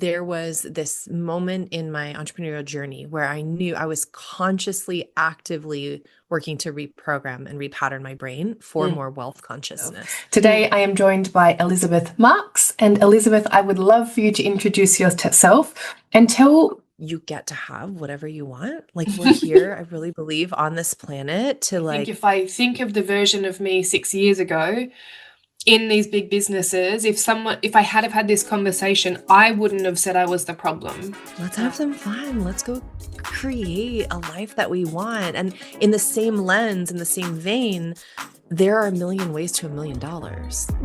there was this moment in my entrepreneurial journey where I knew I was consciously, actively working to reprogram and repattern my brain for more wealth consciousness. Today, I am joined by Elizabeth Marx. And Elizabeth, I would love for you to introduce yourself and tell. You get to have whatever you want. Like, we're here, I really believe, on this planet to like. If I think of the version of me 6 years ago in these big businesses, if I had have had this conversation, I wouldn't have said I was the problem. Let's have some fun. Let's go create a life that we want. And in the same lens, in the same vein, there are a million ways to $1 million.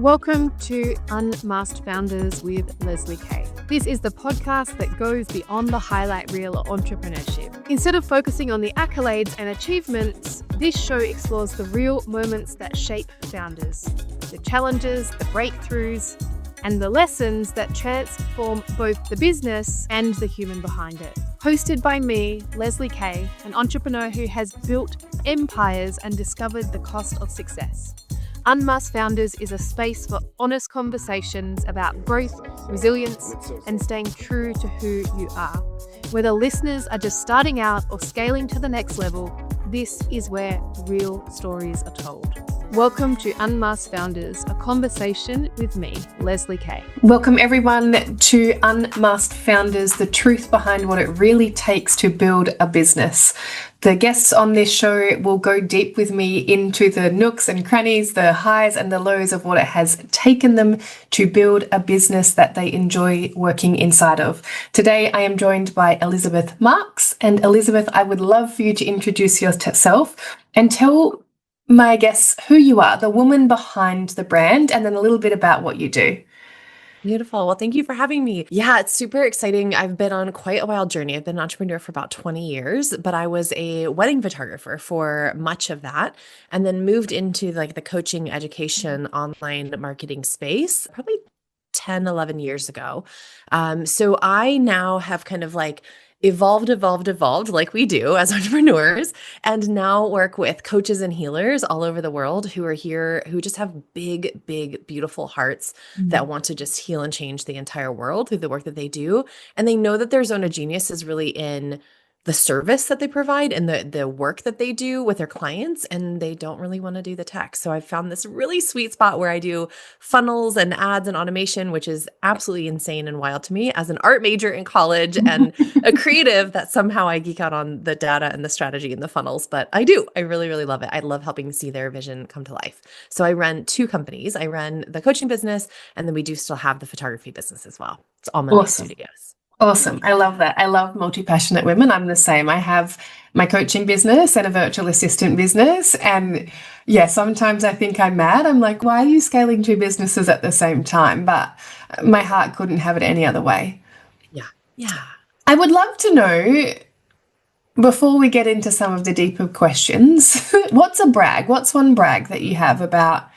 Welcome to Unmasked Founders with Leslie Kay. This is the podcast that goes beyond the highlight reel of entrepreneurship. Instead of focusing on the accolades and achievements, this show explores the real moments that shape founders, the challenges, the breakthroughs, and the lessons that transform both the business and the human behind it. Hosted by me, Leslie Kay, an entrepreneur who has built empires and discovered the cost of success. Unmasked Founders is a space for honest conversations about growth, resilience, and staying true to who you are. Whether listeners are just starting out or scaling to the next level, this is where real stories are told. Welcome to Unmasked Founders, a conversation with me, Leslie Kay. Welcome everyone to Unmasked Founders, the truth behind what it really takes to build a business. The guests on this show will go deep with me into the nooks and crannies, the highs and the lows of what it has taken them to build a business that they enjoy working inside of. Today, I am joined by Elizabeth Marx. And Elizabeth, I would love for you to introduce yourself and tell my guests who you are, the woman behind the brand, and then a little bit about what you do. Beautiful. Well, thank you for having me. Yeah, it's super exciting. I've been on quite a wild journey. I've been an entrepreneur for about 20 years, but I was a wedding photographer for much of that, and then moved into like the coaching, education, online marketing space probably 10, 11 years ago. So I now have kind of like evolved like we do as entrepreneurs, and now work with coaches and healers all over the world who are here, who just have big, big, beautiful hearts that want to just heal and change the entire world through the work that they do. And they know that their zone of genius is really in the service that they provide and the work that they do with their clients, and they don't really want to do the tech. So I've found this really sweet spot where I do funnels and ads and automation, which is absolutely insane and wild to me as an art major in college and a creative that somehow I geek out on the data and the strategy and the funnels. But I do. I really, really love it. I love helping see their vision come to life. So I run two companies. I run the coaching business, and then we do still have the photography business as well. It's all my studios. Awesome. I love that. I love multi-passionate women. I'm the same. I have my coaching business and a virtual assistant business. And yeah, sometimes I think I'm mad. I'm like, why are you scaling two businesses at the same time? But my heart couldn't have it any other way. Yeah. I would love to know, before we get into some of the deeper questions, what's a brag? What's one brag that you have about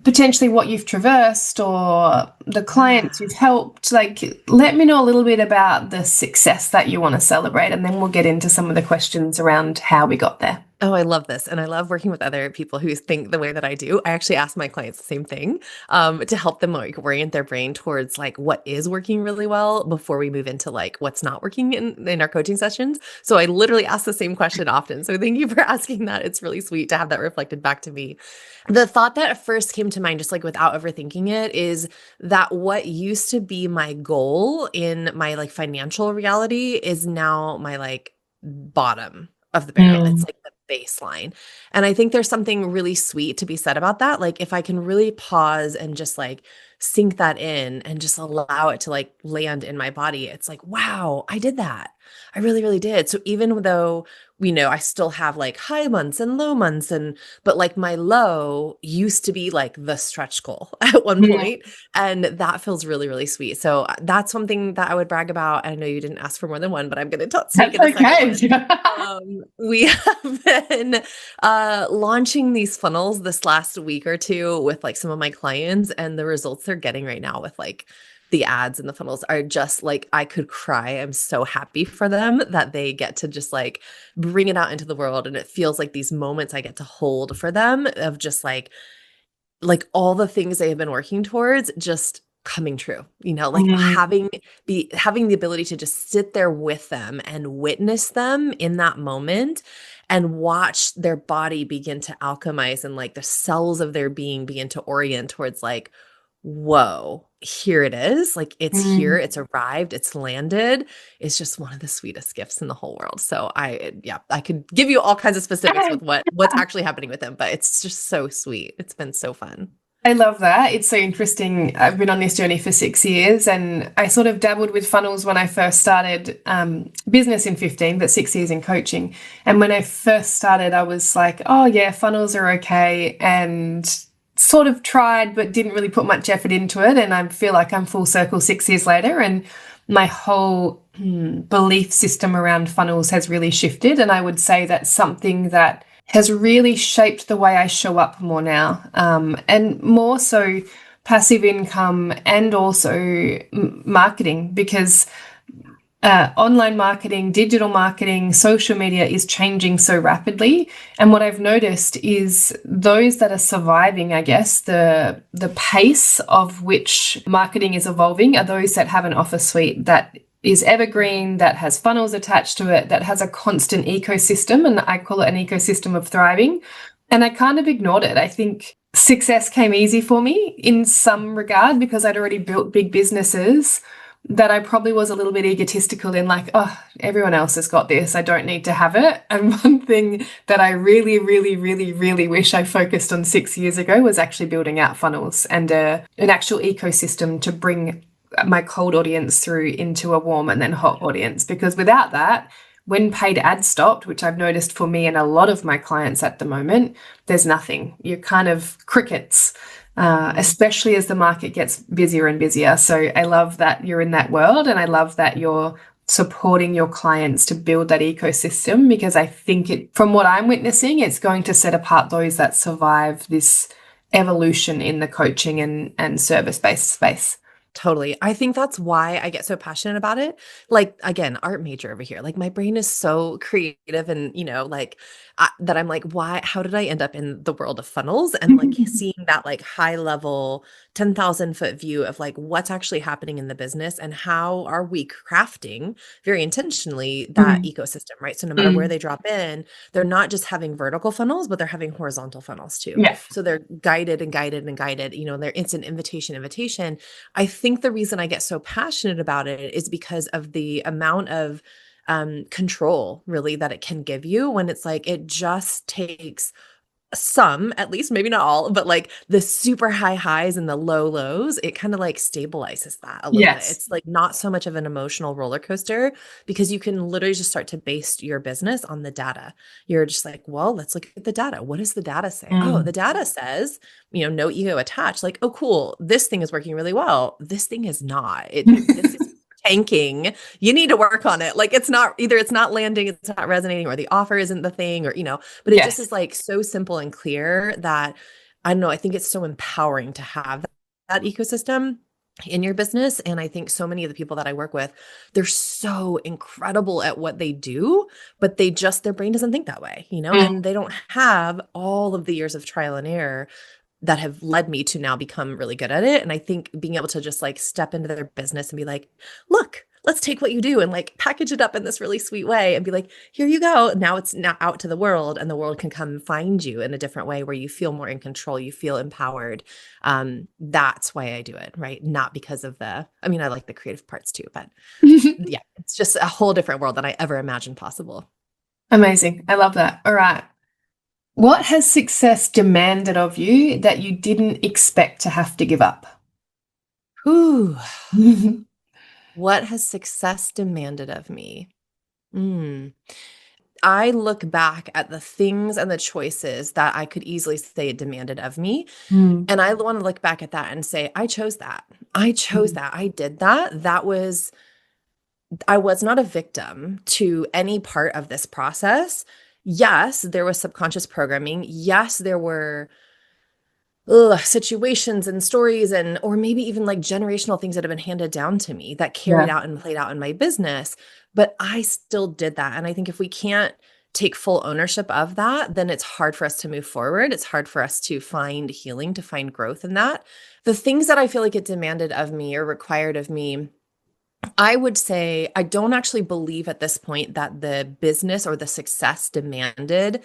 potentially what you've traversed or the clients you've helped? Like, let me know a little bit about the success that you want to celebrate, and then we'll get into some of the questions around how we got there. Oh, I love this. And I love working with other people who think the way that I do. I actually ask my clients the same thing to help them like orient their brain towards like what is working really well before we move into like what's not working in our coaching sessions. So I literally ask the same question often. So thank you for asking that. It's really sweet to have that reflected back to me. The thought that at first came to mind, just like without overthinking it, is that what used to be my goal in my like financial reality is now my like bottom of the barrel. It's like the baseline. And I think there's something really sweet to be said about that. Like if I can really pause and just like sink that in and just allow it to like land in my body, it's like, wow, I did that. I really, really did. So even though I still have like high months and low months, but like my low used to be like the stretch goal at one point, and that feels really, really sweet. So that's something that I would brag about. I know you didn't ask for more than one, but I'm going to take it a second. We have been launching these funnels this last week or two with like some of my clients, and the results they're getting right now with like the ads and the funnels are just like, I could cry. I'm so happy for them that they get to just like bring it out into the world. And it feels like these moments I get to hold for them of just like all the things they have been working towards just coming true, like Mm, having the ability to just sit there with them and witness them in that moment and watch their body begin to alchemize and like the cells of their being begin to orient towards like, whoa, here it is. Like it's here, mm. it's arrived, it's landed. It's just one of the sweetest gifts in the whole world. So yeah, I could give you all kinds of specifics with what's actually happening with them, but it's just so sweet. It's been so fun. I love that. It's so interesting. I've been on this journey for 6 years, and I sort of dabbled with funnels when I first started business in 15, but 6 years in coaching. And when I first started, I was like, oh, yeah, funnels are okay. And sort of tried, but didn't really put much effort into it. And I feel like I'm full circle 6 years later. And my whole belief system around funnels has really shifted. And I would say that's something that has really shaped the way I show up more now, and more so passive income and also marketing, because online marketing, digital marketing, social media is changing so rapidly. And what I've noticed is those that are surviving, I guess, the pace of which marketing is evolving are those that have an offer suite that is evergreen, that has funnels attached to it, that has a constant ecosystem. And I call it an ecosystem of thriving. And I kind of ignored it. I think success came easy for me in some regard because I'd already built big businesses, that I probably was a little bit egotistical in like, oh, everyone else has got this. I don't need to have it. And one thing that I really, really, really, really wish I focused on 6 years ago was actually building out funnels and an actual ecosystem to bring my cold audience through into a warm and then hot audience. Because without that, when paid ads stopped, which I've noticed for me and a lot of my clients at the moment, there's nothing. You're kind of crickets. Especially as the market gets busier and busier. So I love that you're in that world, and I love that you're supporting your clients to build that ecosystem, because I think from what I'm witnessing, it's going to set apart those that survive this evolution in the coaching and service-based space. Totally. I think that's why I get so passionate about it. Like, again, art major over here. Like, my brain is so creative and, like, that I'm like, how did I end up in the world of funnels? And like seeing that like high level 10,000-foot view of like what's actually happening in the business and how are we crafting very intentionally that Mm, ecosystem, right? So no matter where mm, they drop in, they're not just having vertical funnels, but they're having horizontal funnels too. yeah. So they're guided and guided and guided, they're instant invitation. I think the reason I get so passionate about it is because of the amount of control really that it can give you when it's like, it just takes some, at least maybe not all, but like the super high highs and the low lows, it kind of like stabilizes that a little bit. Yes. It's like not so much of an emotional roller coaster because you can literally just start to base your business on the data. You're just like, well, let's look at the data. What does the data say? Oh, Mm, the data says, no ego attached. Like, oh, cool. This thing is working really well. This thing is not. This is tanking. You need to work on it. Like it's not landing, it's not resonating, or the offer isn't the thing, or but it just yes. is like so simple and clear that I don't know, I think it's so empowering to have that ecosystem in your business. And I think so many of the people that I work with, they're so incredible at what they do, but their brain doesn't think that way, Mm, and they don't have all of the years of trial and error that have led me to now become really good at it. And I think being able to just like step into their business and be like, look, let's take what you do and like package it up in this really sweet way and be like, here you go. Now it's now out to the world, and the world can come find you in a different way where you feel more in control, you feel empowered. That's why I do it, right? Not because of I like the creative parts too, but yeah, it's just a whole different world than I ever imagined possible. Amazing. I love that. All right. What has success demanded of you that you didn't expect to have to give up? Whew. What has success demanded of me? Mm. I look back at the things and the choices that I could easily say it demanded of me. Mm, And I want to look back at that and say, I chose that. I chose mm, that. I did that. I was not a victim to any part of this process. Yes, there was subconscious programming. Yes, there were situations and stories or maybe even like generational things that have been handed down to me that carried yeah. out and played out in my business. But I still did that. And I think if we can't take full ownership of that, then it's hard for us to move forward. It's hard for us to find healing, to find growth in that. The things that I feel like it demanded of me or required of me, I would say I don't actually believe at this point that the business or the success demanded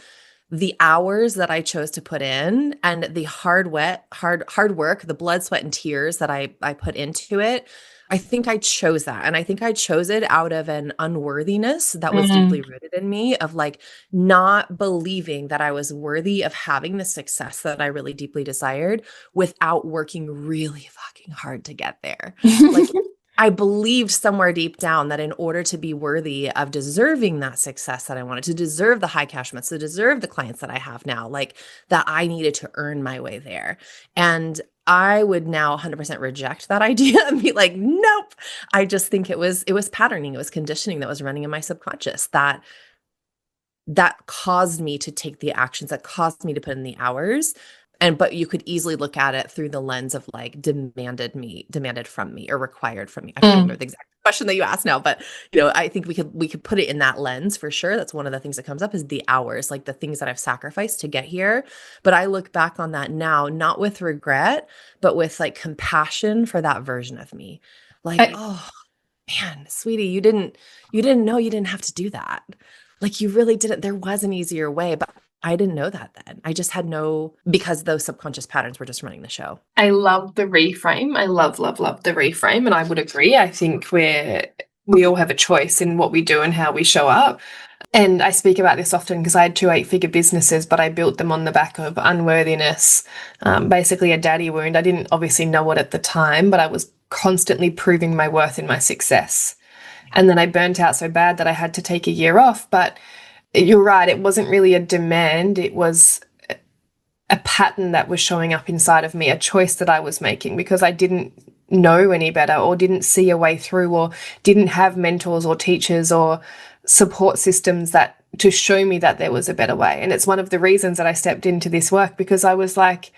the hours that I chose to put in and the hard work, the blood, sweat, and tears that I put into it. I think I chose that. And I think I chose it out of an unworthiness that was deeply Mm. rooted in me of like not believing that I was worthy of having the success that I really deeply desired without working really fucking hard to get there. Like I believed somewhere deep down that in order to be worthy of deserving that success that I wanted, to deserve the high cash months, to deserve the clients that I have now, like that I needed to earn my way there. And I would now 100% reject that idea and be like, nope. I just think it was patterning, it was conditioning that was running in my subconscious that caused me to take the actions, that caused me to put in the hours. But you could easily look at it through the lens of like demanded from me or required from me. I can't remember Mm. the exact question that you asked now, but I think we could put it in that lens for sure. That's one of the things that comes up is the hours, like the things that I've sacrificed to get here. But I look back on that now, not with regret, but with like compassion for that version of me. Like, I, oh man, sweetie, you didn't know you didn't have to do that. Like you really didn't. There was an easier way, but I didn't know that then. I just had because those subconscious patterns were just running the show. I love the reframe. I love, love, love the reframe. And I would agree. I think we all have a choice in what we do and how we show up. And I speak about this often because I had two 8-figure businesses, but I built them on the back of unworthiness, basically a daddy wound. I didn't obviously know it at the time, but I was constantly proving my worth in my success. And then I burnt out so bad that I had to take a year off. But you're right, it wasn't really a demand. It was a pattern that was showing up inside of me, a choice that I was making because I didn't know any better or didn't see a way through or didn't have mentors or teachers or support systems that to show me that there was a better way. And it's one of the reasons that I stepped into this work because I was like,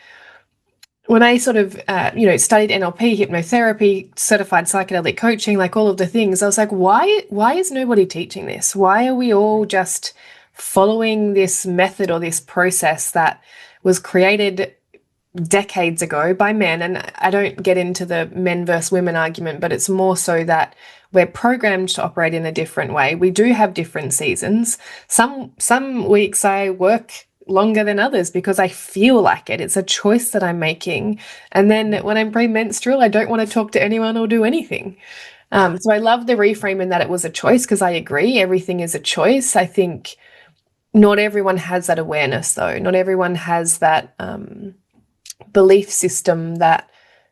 when I sort of, studied NLP, hypnotherapy, certified psychedelic coaching, like all of the things, I was like, why is nobody teaching this? Why are we all just following this method or this process that was created decades ago by men? And I don't get into the men versus women argument, but it's more so that we're programmed to operate in a different way. We do have different seasons. Some weeks I work longer than others because I feel like it. It's a choice that I'm making. And then when I'm premenstrual, I don't want to talk to anyone or do anything. So I love the reframe in that it was a choice because I agree, everything is a choice. I think not everyone has that awareness though. Not everyone has that belief system that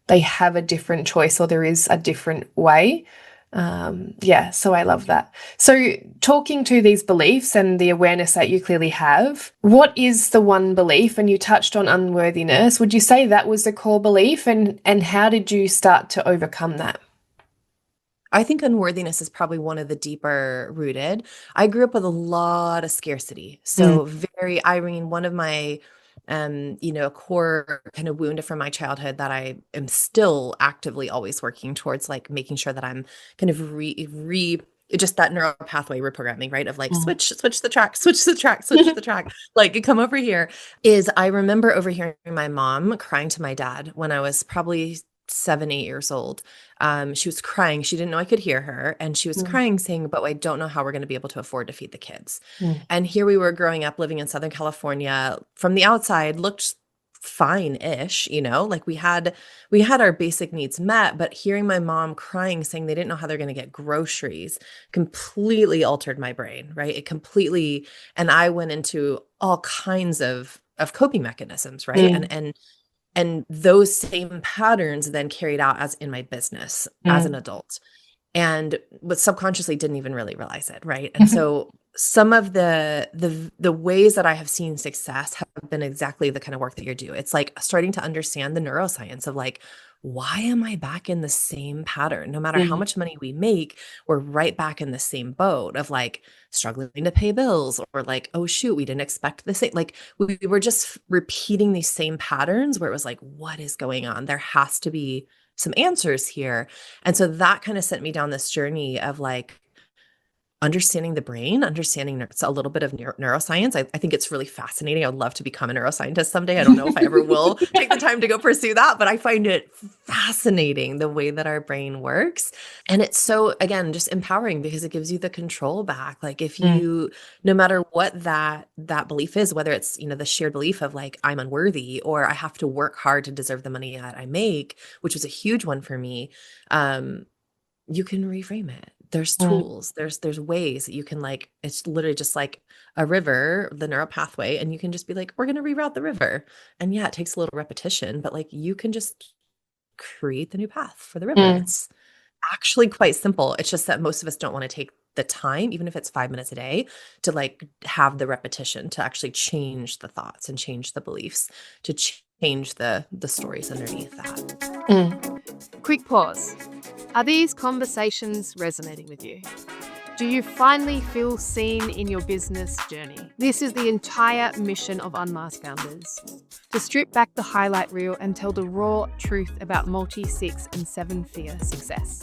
they have a different choice or there is a different way. So I love that. So talking to these beliefs and the awareness that you clearly have, what is the one belief? And you touched on unworthiness. Would you say that was the core belief? And how did you start to overcome that? I think unworthiness is probably one of the deeper rooted. I grew up with a lot of scarcity. So Irene, one of my a core kind of wound from my childhood that I am still actively always working towards, like making sure that I'm kind of just that neural pathway reprogramming, right? Of like switch the track, switch the track, switch the track, like come over here. Is I remember overhearing my mom crying to my dad when I was probably 7, 8 years old. She was crying. She didn't know I could hear her. And she was crying saying, but I don't know how we're going to be able to afford to feed the kids. And here we were growing up living in Southern California. From the outside looked fine-ish, like we had our basic needs met, but hearing my mom crying, saying they didn't know how they're going to get groceries completely altered my brain, right? It completely, and I went into all kinds of coping mechanisms, right? And those same patterns then carried out as in my business as an adult. But subconsciously didn't even really realize it, right? And so some of the ways that I have seen success have been exactly the kind of work that you're doing. It's like starting to understand the neuroscience of like, why am I back in the same pattern? No matter how much money we make, we're right back in the same boat of like struggling to pay bills or like, oh shoot, we didn't expect the same. Like we were just repeating these same patterns where it was like, what is going on? There has to be some answers here. And so that kind of sent me down this journey of like understanding the brain, understanding a little bit of neuroscience. I think it's really fascinating. I would love to become a neuroscientist someday. I don't know if I ever will take the time to go pursue that, but I find it fascinating the way that our brain works. And it's so, again, just empowering because it gives you the control back. Like if you, no matter what that belief is, whether it's, the shared belief of like, I'm unworthy or I have to work hard to deserve the money that I make, which was a huge one for me. You can reframe it. There's tools, there's ways that you can like, it's literally just like a river, the neural pathway, and you can just be like, we're going to reroute the river. And yeah, it takes a little repetition, but like you can just create the new path for the river. It's actually quite simple. It's just that most of us don't want to take the time, even if it's 5 minutes a day, to like have the repetition to actually change the thoughts and change the beliefs, to change the stories underneath that. Quick pause. Are these conversations resonating with you? Do you finally feel seen in your business journey? This is the entire mission of Unmasked Founders. To strip back the highlight reel and tell the raw truth about multi, 6 and 7-figure success.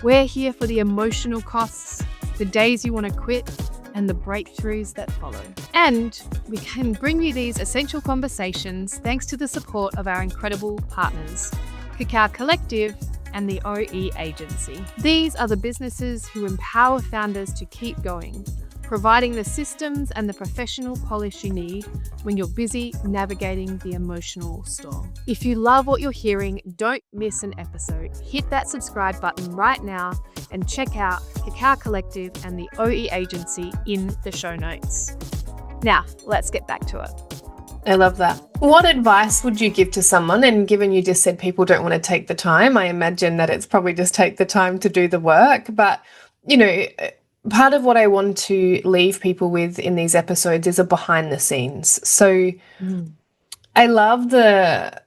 We're here for the emotional costs, the days you want to quit, and the breakthroughs that follow. And we can bring you these essential conversations thanks to the support of our incredible partners, Cacao Collective and the OE Agency. These are the businesses who empower founders to keep going, providing the systems and the professional polish you need when you're busy navigating the emotional storm. If you love what you're hearing, don't miss an episode. Hit that subscribe button right now and check out Cacao Collective and the OE Agency in the show notes. Now, let's get back to it. I love that. What advice would you give to someone? And given you just said people don't want to take the time, I imagine that it's probably just take the time to do the work. But, part of what I want to leave people with in these episodes is a behind the scenes. So I love the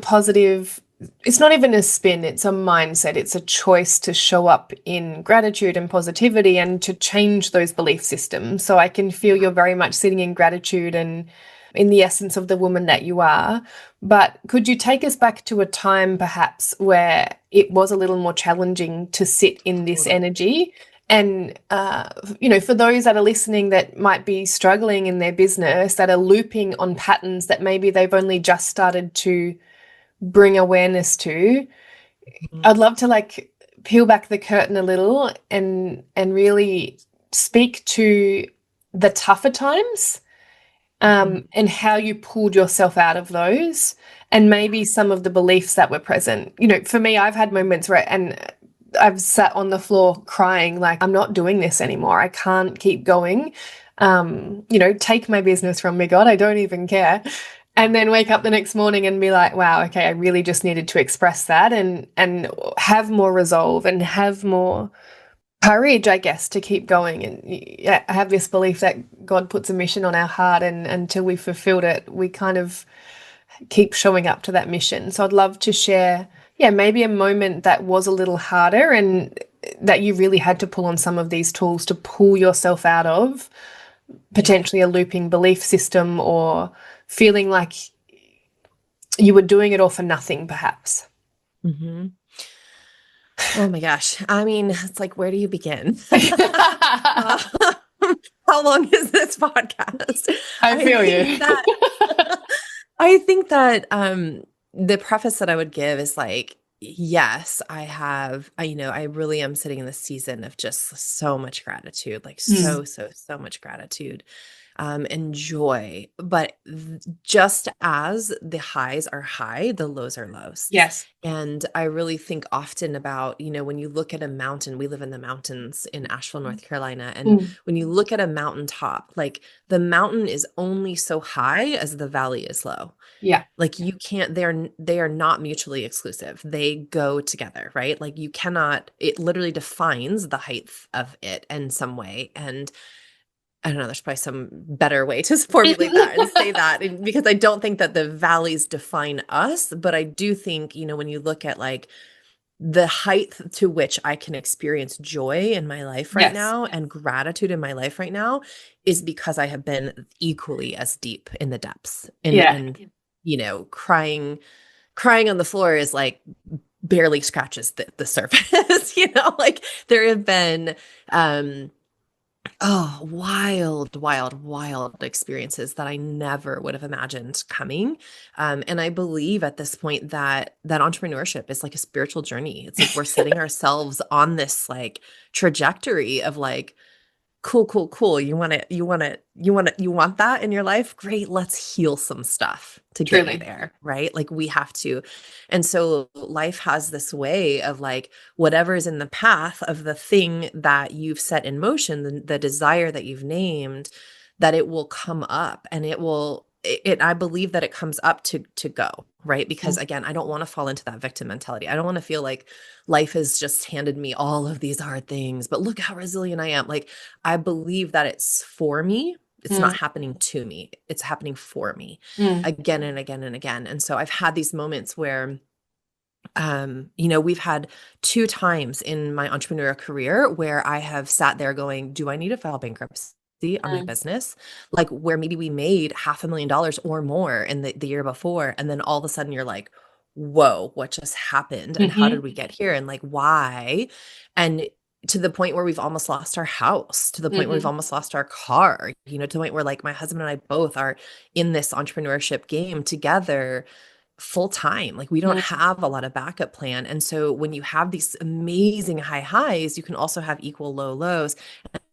positive. It's not even a spin, it's a mindset. It's a choice to show up in gratitude and positivity and to change those belief systems. So I can feel you're very much sitting in gratitude and in the essence of the woman that you are. But could you take us back to a time perhaps where it was a little more challenging to sit in this energy? And, for those that are listening that might be struggling in their business, that are looping on patterns that maybe they've only just started to bring awareness to, I'd love to like peel back the curtain a little and really speak to the tougher times and how you pulled yourself out of those and maybe some of the beliefs that were present. For me, I've had moments where, and I've sat on the floor crying, like, I'm not doing this anymore. I can't keep going. Take my business from me, God, I don't even care. And then wake up the next morning and be like, wow, okay, I really just needed to express that and have more resolve and have more courage, I guess, to keep going. And I have this belief that God puts a mission on our heart, and until we've fulfilled it, we kind of keep showing up to that mission. So I'd love to share, maybe a moment that was a little harder and that you really had to pull on some of these tools to pull yourself out of potentially a looping belief system or feeling like you were doing it all for nothing, perhaps. Oh my gosh. I mean, it's like, where do you begin? How long is this podcast? I feel you. I think that the preface that I would give is like, yes, I really am sitting in this season of just so much gratitude, like so much gratitude. And joy. But just as the highs are high, the lows are lows. Yes. And I really think often about, when you look at a mountain, we live in the mountains in Asheville, North Carolina. And when you look at a mountaintop, like the mountain is only so high as the valley is low. Yeah. Like you can't, they are not mutually exclusive. They go together, right? Like you cannot, it literally defines the height of it in some way. And I don't know, there's probably some better way to formulate that and say that, because I don't think that the valleys define us, but I do think, when you look at like the height to which I can experience joy in my life right now and gratitude in my life right now is because I have been equally as deep in the depths and crying on the floor is like barely scratches the surface, like there have been, oh, wild experiences that I never would have imagined coming. And I believe at this point that entrepreneurship is like a spiritual journey. It's like we're setting ourselves on this like trajectory of like, cool. You want that in your life? Great. Let's heal some stuff to get you Truly. there, right? Like we have to. And so life has this way of like whatever is in the path of the thing that you've set in motion, the desire that you've named, that it will come up and I believe that it comes up to go, right? Because again, I don't want to fall into that victim mentality. I don't want to feel like life has just handed me all of these hard things, but look how resilient I am. Like I believe that it's for me. It's not Mm, happening to me. It's happening for me mm, again and again and again. And so I've had these moments where we've had two times in my entrepreneurial career where I have sat there going, do I need to file bankruptcy on my mm, business? Like where maybe we made $500,000 or more in the year before. And then all of a sudden you're like, whoa, what just happened? And how mhm, did we get here? And like, why? And to the point where we've almost lost our house, to the point where we've mhm, almost lost our car, to the point where like my husband and I both are in this entrepreneurship game together full time. Like we don't mm, have a lot of backup plan. And so when you have these amazing high highs, you can also have equal low lows.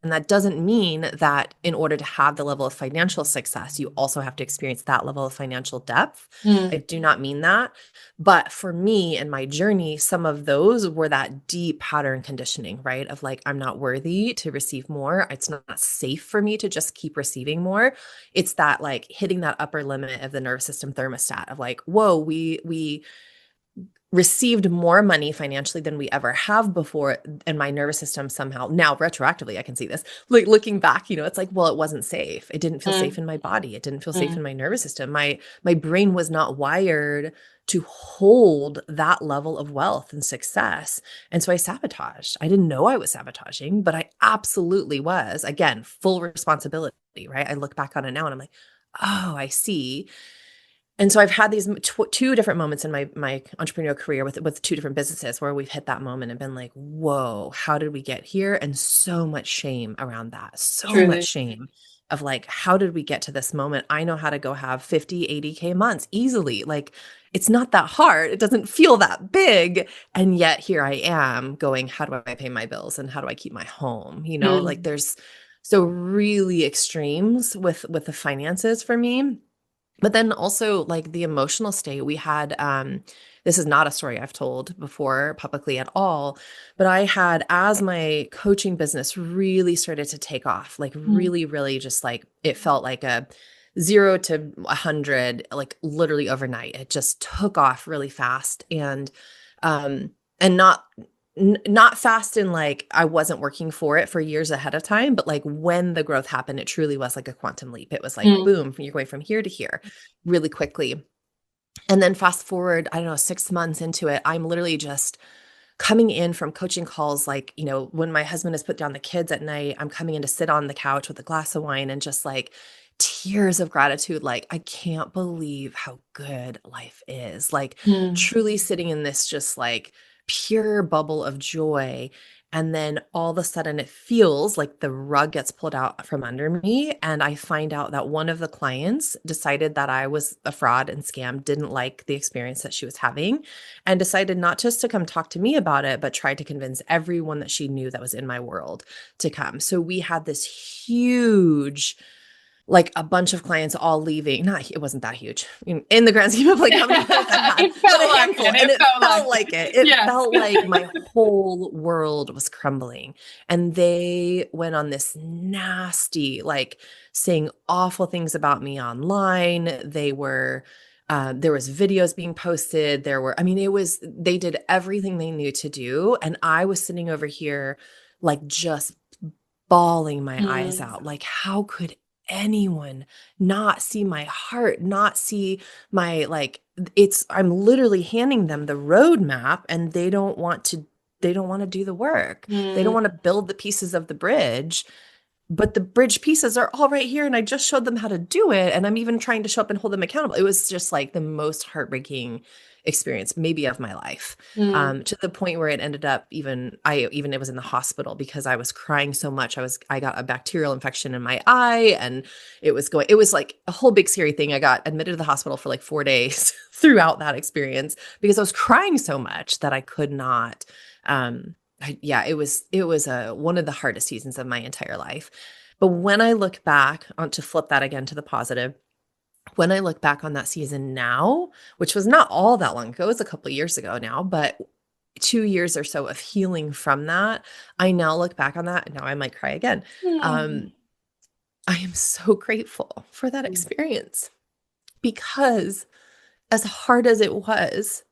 And that doesn't mean that in order to have the level of financial success, you also have to experience that level of financial depth. mm, I do not mean that. But for me and my journey, some of those were that deep pattern conditioning, right? Of like, I'm not worthy to receive more. It's not safe for me to just keep receiving more. It's that like hitting that upper limit of the nervous system thermostat of like, whoa, we received more money financially than we ever have before. And my nervous system somehow, now retroactively, I can see this, like looking back, it's like, well, it wasn't safe. It didn't feel safe mm, in my body. It didn't feel safe mm, in my nervous system. My brain was not wired to hold that level of wealth and success. And so I sabotaged. I didn't know I was sabotaging, but I absolutely was. Again, full responsibility, right? I look back on it now and I'm like, oh, I see. And so I've had these two different moments in my entrepreneurial career with two different businesses where we've hit that moment and been like, whoa, how did we get here? And so much shame around that. So much truly. shame of like, how did we get to this moment? I know how to go have 50, 80K months easily. Like it's not that hard. It doesn't feel that big. And yet here I am going, how do I pay my bills? And how do I keep my home? Like Mm, there's so really extremes with the finances for me. But then also like the emotional state we had, this is not a story I've told before publicly at all, but I had, as my coaching business really started to take off, like mm, really just like it felt like a 0 to 100, like literally overnight. It just took off really fast and not fast in like I wasn't working for it for years ahead of time, but like when the growth happened, it truly was like a quantum leap. It was like, mm, boom, you're going from here to here really quickly. And then fast forward, I don't know, 6 months into it, I'm literally just coming in from coaching calls. Like, when my husband has put down the kids at night, I'm coming in to sit on the couch with a glass of wine and just like tears of gratitude. Like, I can't believe how good life is. Like, mm, truly sitting in this just like pure bubble of joy. And then all of a sudden it feels like the rug gets pulled out from under me. And I find out that one of the clients decided that I was a fraud and scam, didn't like the experience that she was having, and decided not just to come talk to me about it, but tried to convince everyone that she knew that was in my world to come. So we had this huge, like a bunch of clients all leaving. It wasn't that huge in the grand scheme of like how many clients I've had, It but felt a like handful. it. And It it felt like felt like it. it. It Yeah. felt like my whole world was crumbling. And they went on this nasty, like saying awful things about me online. There was videos being posted. They did everything they knew to do. And I was sitting over here, like just bawling my eyes Mm, out. Like, how could anyone not see my heart, not see my, like, I'm literally handing them the roadmap and they don't want to do the work. They don't mm, want to build the pieces of the bridge, but the bridge pieces are all right here. And I just showed them how to do it. And I'm even trying to show up and hold them accountable. It was just like the most heartbreaking experience, maybe of my life, to the point where it ended up it was in the hospital because I was crying so much. I got a bacterial infection in my eye, and it was like a whole big scary thing. I got admitted to the hospital for like 4 days throughout that experience because I was crying so much that I could not, it was one of the hardest seasons of my entire life. But when I look back on to flip that again to the positive, when I look back on that season now, which was not all that long ago, it was a couple of years ago now, but 2 years or so of healing from that, I now look back on that and now I might cry again. Mm. Um, I am so grateful for that experience because as hard as it was,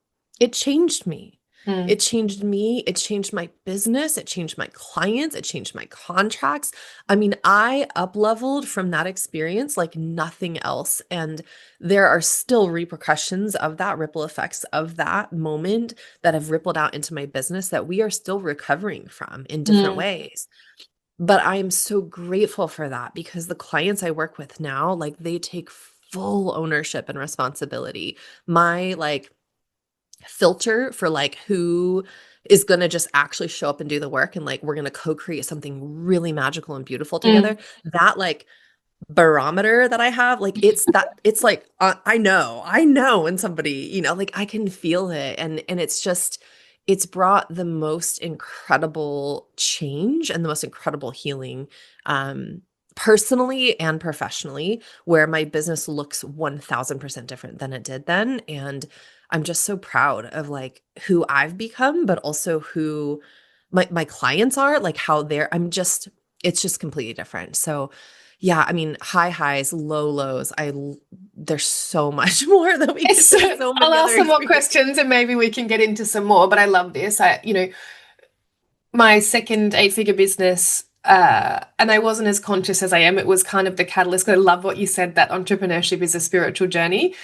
it changed me. Mm. It changed me. It changed my business. It changed my clients. It changed my contracts. I mean, I up-leveled from that experience like nothing else. And there are still repercussions of that, ripple effects of that moment that have rippled out into my business that we are still recovering from in different Mm. ways. But I am so grateful for that because the clients I work with now, like they take full ownership and responsibility. My like filter for like who is going to just actually show up and do the work and like we're going to co-create something really magical and beautiful Mm. together. That like barometer that I have, like it's like I know when somebody, like I can feel it, and it's brought the most incredible change and the most incredible healing, personally and professionally, where my business looks 1000% different than it did then. And I'm just so proud of like who I've become, but also who my clients are, like how it's just completely different. So yeah, I mean, high highs, low lows. There's so much more that we could So say, so I'll many ask other some more experiences. questions and maybe we can get into some more, but I love this. My second eight-figure business, and I wasn't as conscious as I am. It was kind of the catalyst. I love what you said, that entrepreneurship is a spiritual journey.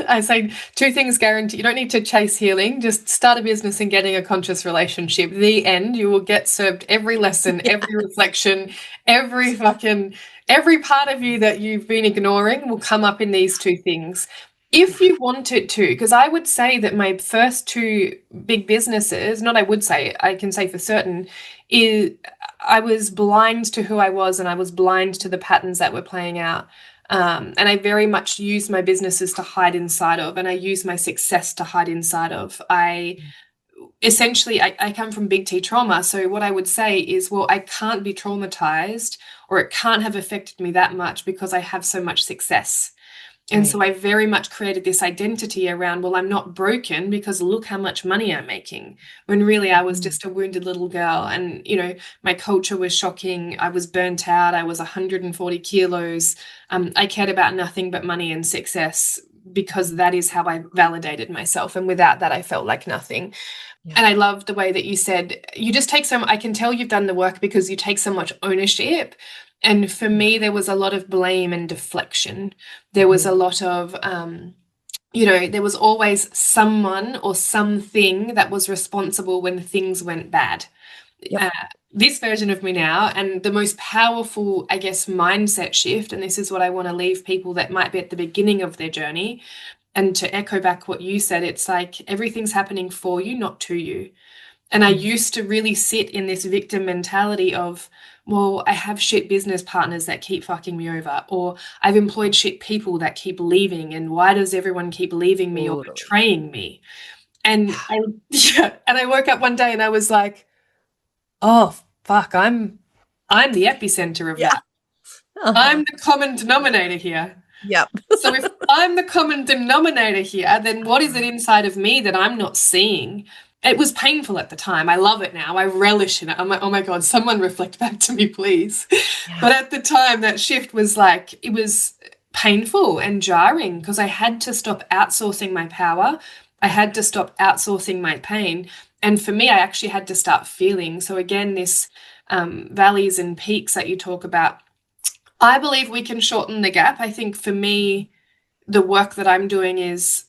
I say two things guarantee. You don't need to chase healing. Just start a business and getting a conscious relationship. The end. You will get served every lesson, Yeah. every reflection, every part of you that you've been ignoring will come up in these two things. If Yeah. you want it to, because I would say that my first two big businesses, not I would say, I can say for certain, is I was blind to who I was and I was blind to the patterns that were playing out. And I very much use my businesses to hide inside of, and I use my success to hide inside of. I come from big T trauma. So what I would say is, well, I can't be traumatized or it can't have affected me that much because I have so much success. And so Right. I very much created this identity around, well, I'm not broken because look how much money I'm making. When really I was Mhm. just a wounded little girl. And, my culture was shocking. I was burnt out. I was 140 kilos. I cared about nothing but money and success because that is how I validated myself. And without that, I felt like nothing. Yeah. And I love the way that you said, you just take I can tell you've done the work because you take so much ownership. And for Yeah. me, there was a lot of blame and deflection. There was a Mhm. lot of, there was always someone or something that was responsible when things went bad. Yep. Uh, this version of me now, and the most powerful, I guess, mindset shift, and this is what I want to leave people that might be at the beginning of their journey. And to echo back what you said, it's like everything's happening for you, not to you. And I Mhm. used to really sit in this victim mentality of, well, I have shit business partners that keep fucking me over, or I've employed shit people that keep leaving, and why does everyone keep leaving me or Totally. betraying me? And Yeah. I woke up one day and I was like, oh fuck, I'm the epicenter of Yeah. that. Uh-huh. I'm the common denominator here. Yep. So if I'm the common denominator here, then what is it inside of me that I'm not seeing? It was painful at the time. I love it now. I relish in it. I'm like, oh my God, someone reflect back to me, please. Yeah. But at the time, that shift was like, it was painful and jarring because I had to stop outsourcing my power. I had to stop outsourcing my pain. And for me, I actually had to start feeling. So again, this valleys and peaks that you talk about, I believe we can shorten the gap. I think for me, the work that I'm doing is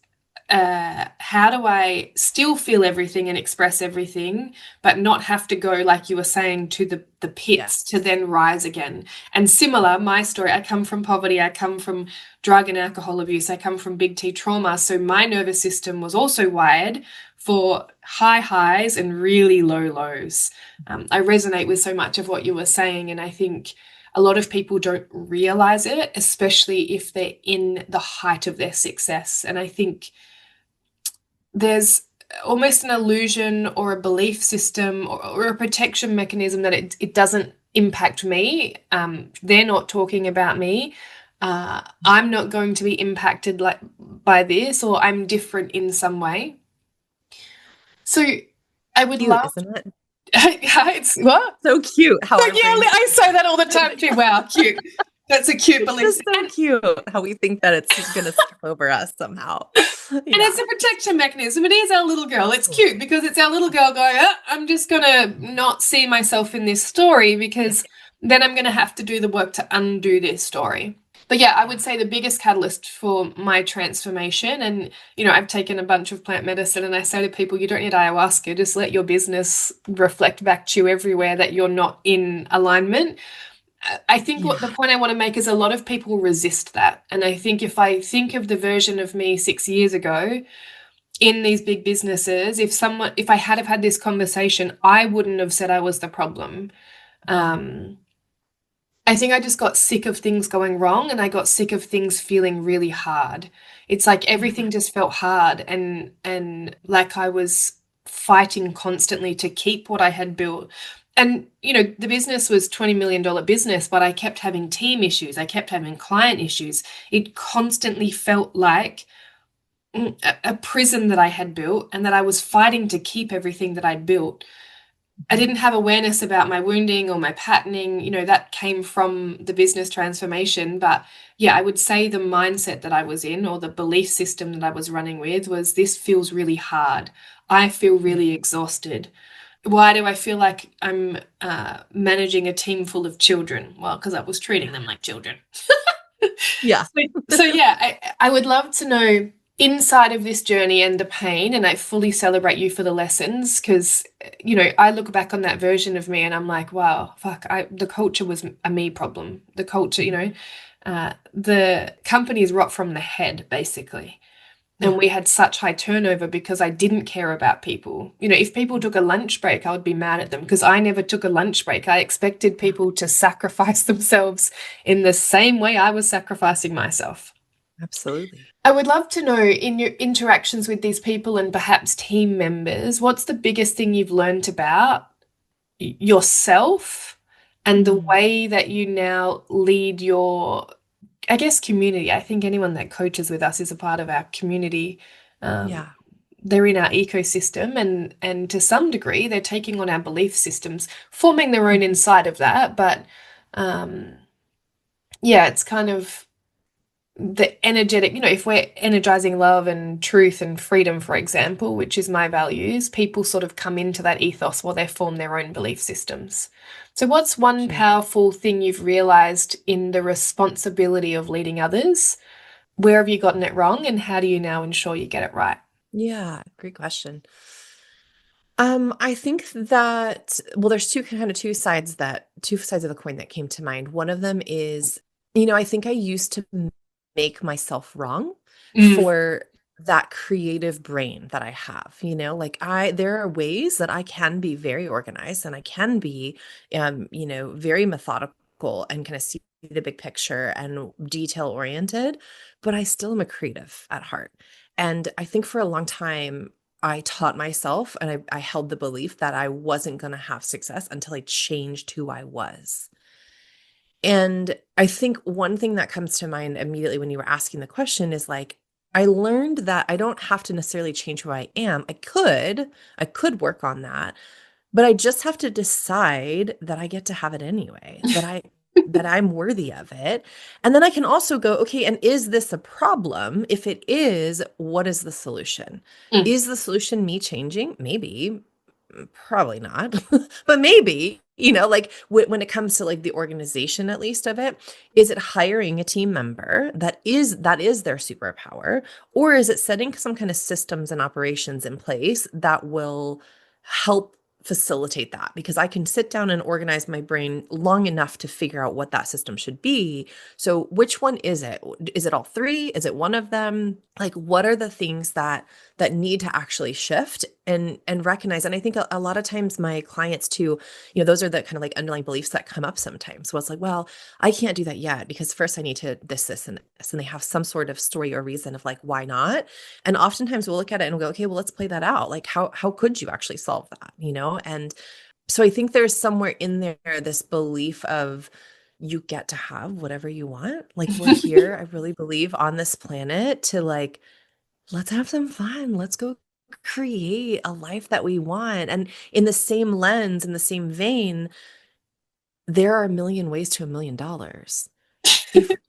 how do I still feel everything and express everything, but not have to go, like you were saying, to the pits to then rise again? And similar, my story, I come from poverty, I come from drug and alcohol abuse, I come from big T trauma. So my nervous system was also wired for high highs and really low lows. I resonate with so much of what you were saying, and I think a lot of people don't realize it, especially if they're in the height of their success. And I think there's almost an illusion or a belief system or a protection mechanism that it doesn't impact me. They're not talking about me. I'm not going to be impacted by this, or I'm different in some way. So I would Cute, love. isn't it? It's what? So cute how our Yeah, brains I say that all the time too. Wow, cute. That's a cute it's belief. just so cute how we think that it's gonna skip over us somehow. And it's a protection mechanism. It is our little girl. It's cute because it's our little girl going, I'm just going to not see myself in this story, because then I'm going to have to do the work to undo this story. But yeah, I would say the biggest catalyst for my transformation, and, I've taken a bunch of plant medicine, and I say to people, you don't need ayahuasca, just let your business reflect back to you everywhere that you're not in alignment. I think what the point I want to make is a lot of people resist that. And I think if I think of the version of me 6 years ago in these big businesses, if I had have had this conversation, I wouldn't have said I was the problem. I think I just got sick of things going wrong, and I got sick of things feeling really hard. It's like everything just felt hard, and like I was fighting constantly to keep what I had built. And, the business was $20 million business, but I kept having team issues. I kept having client issues. It constantly felt like a prison that I had built, and that I was fighting to keep everything that I'd built. I didn't have awareness about my wounding or my patterning, that came from the business transformation. But yeah, I would say the mindset that I was in, or the belief system that I was running with, was, this feels really hard. I feel really exhausted. Why do I feel like I'm managing a team full of children? Well, because I was treating them like children. Yeah. So yeah, I would love to know, inside of this journey and the pain, and I fully celebrate you for the lessons, because, I look back on that version of me and I'm like, wow, fuck, the culture was a me problem. The culture, the company is rot from the head, basically. And we had such high turnover because I didn't care about people. If people took a lunch break, I would be mad at them, because I never took a lunch break. I expected people to sacrifice themselves in the same way I was sacrificing myself. Absolutely. I would love to know, in your interactions with these people and perhaps team members, what's the biggest thing you've learned about yourself and the way that you now lead your, I guess, community? I think anyone that coaches with us is a part of our community. They're in our ecosystem, and to some degree they're taking on our belief systems, forming their own inside of that. But it's kind of the energetic, if we're energizing love and truth and freedom, for example, which is my values, people sort of come into that ethos while they form their own belief systems. So what's one powerful thing you've realized in the responsibility of leading others? Where have you gotten it wrong, and how do you now ensure you get it right? Yeah, great question. I think that, well, there's two sides of the coin that came to mind. One of them is, I think I used to make myself wrong for that creative brain that I have. There are ways that I can be very organized, and I can be, very methodical, and kind of see the big picture and detail oriented, but I still am a creative at heart. And I think for a long time, I taught myself, and I held the belief that I wasn't going to have success until I changed who I was. And I think one thing that comes to mind immediately when you were asking the question is, like, I learned that I don't have to necessarily change who I am. I could work on that, but I just have to decide that I get to have it anyway, that I'm worthy of it. And then I can also go, okay, and is this a problem? If it is, what is the solution? Is the solution me changing? Maybe. Probably not, but maybe, like when it comes to like the organization, at least of it, is it hiring a team member that is their superpower, or is it setting some kind of systems and operations in place that will help facilitate that? Because I can sit down and organize my brain long enough to figure out what that system should be. So which one is it? Is it all three? Is it one of them? Like, what are the things that need to actually shift and recognize? And I think a lot of times my clients too, those are the kind of like underlying beliefs that come up sometimes. So it's like, well, I can't do that yet because first I need to this and this, and they have some sort of story or reason of like why not. And oftentimes we'll look at it and we'll go, okay, well, let's play that out. Like, how could you actually solve that? And so I think there's somewhere in there this belief of you get to have whatever you want. Like, we're here, I really believe, on this planet to like, let's have some fun. Let's go create a life that we want. And in the same lens, in the same vein, there are a million ways to $1 million.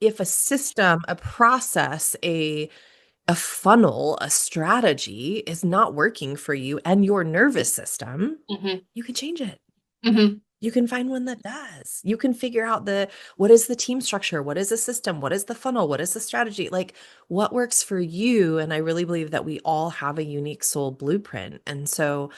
If a system, a process, a funnel, a strategy is not working for you and your nervous system, Mhm. you can change it. Mhm. You can find one that does. You can figure out what is the team structure? What is the system? What is the funnel? What is the strategy? Like, what works for you? And I really believe that we all have a unique soul blueprint. And so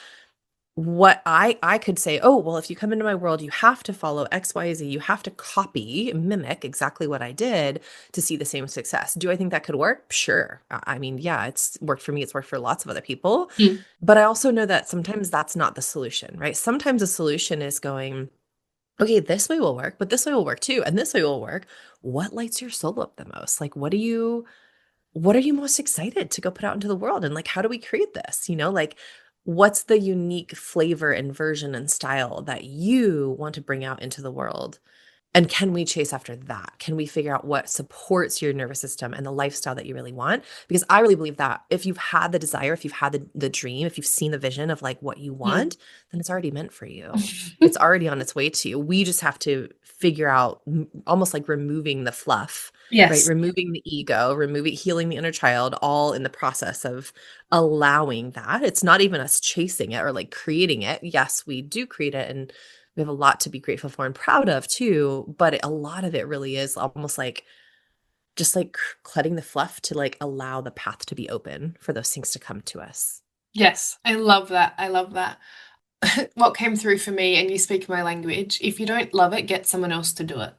what I could say, oh, well, if you come into my world, you have to follow X, Y, Z. You have to copy, mimic exactly what I did to see the same success. Do I think that could work? Sure. I mean, yeah, it's worked for me. It's worked for lots of other people. Mm. But I also know that sometimes that's not the solution, right? Sometimes the solution is going, okay, this way will work, but this way will work too. And this way will work. What lights your soul up the most? Like, what are you most excited to go put out into the world? And like, how do we create this? Like, what's the unique flavor and version and style that you want to bring out into the world? And can we chase after that? Can we figure out what supports your nervous system and the lifestyle that you really want? Because I really believe that if you've had the desire, if you've had the dream, if you've seen the vision of like what you Mm. want, then it's already meant for you. It's already on its way to you. We just have to figure out almost like removing the fluff, right? Yes. Removing the ego, healing the inner child, all in the process of allowing that. It's not even us chasing it or like creating it. Yes, we do create it, and we have a lot to be grateful for and proud of too, but a lot of it really is almost like just like cutting the fluff to like allow the path to be open for those things to come to us. Yes, I love that. I love that. What came through for me, and you speak my language, if you don't love it, get someone else to do it.